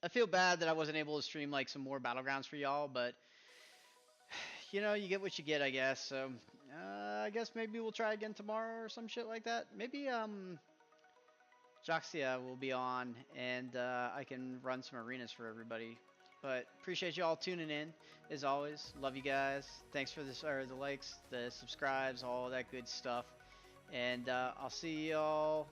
S1: I feel bad that I wasn't able to stream like some more Battlegrounds for y'all, but you know, you get what you get, I guess. So I guess maybe we'll try again tomorrow or some shit like that. Maybe Joxia will be on and I can run some arenas for everybody. But appreciate y'all tuning in as always. Love you guys. Thanks for this or the likes, the subscribes, all that good stuff. And I'll see y'all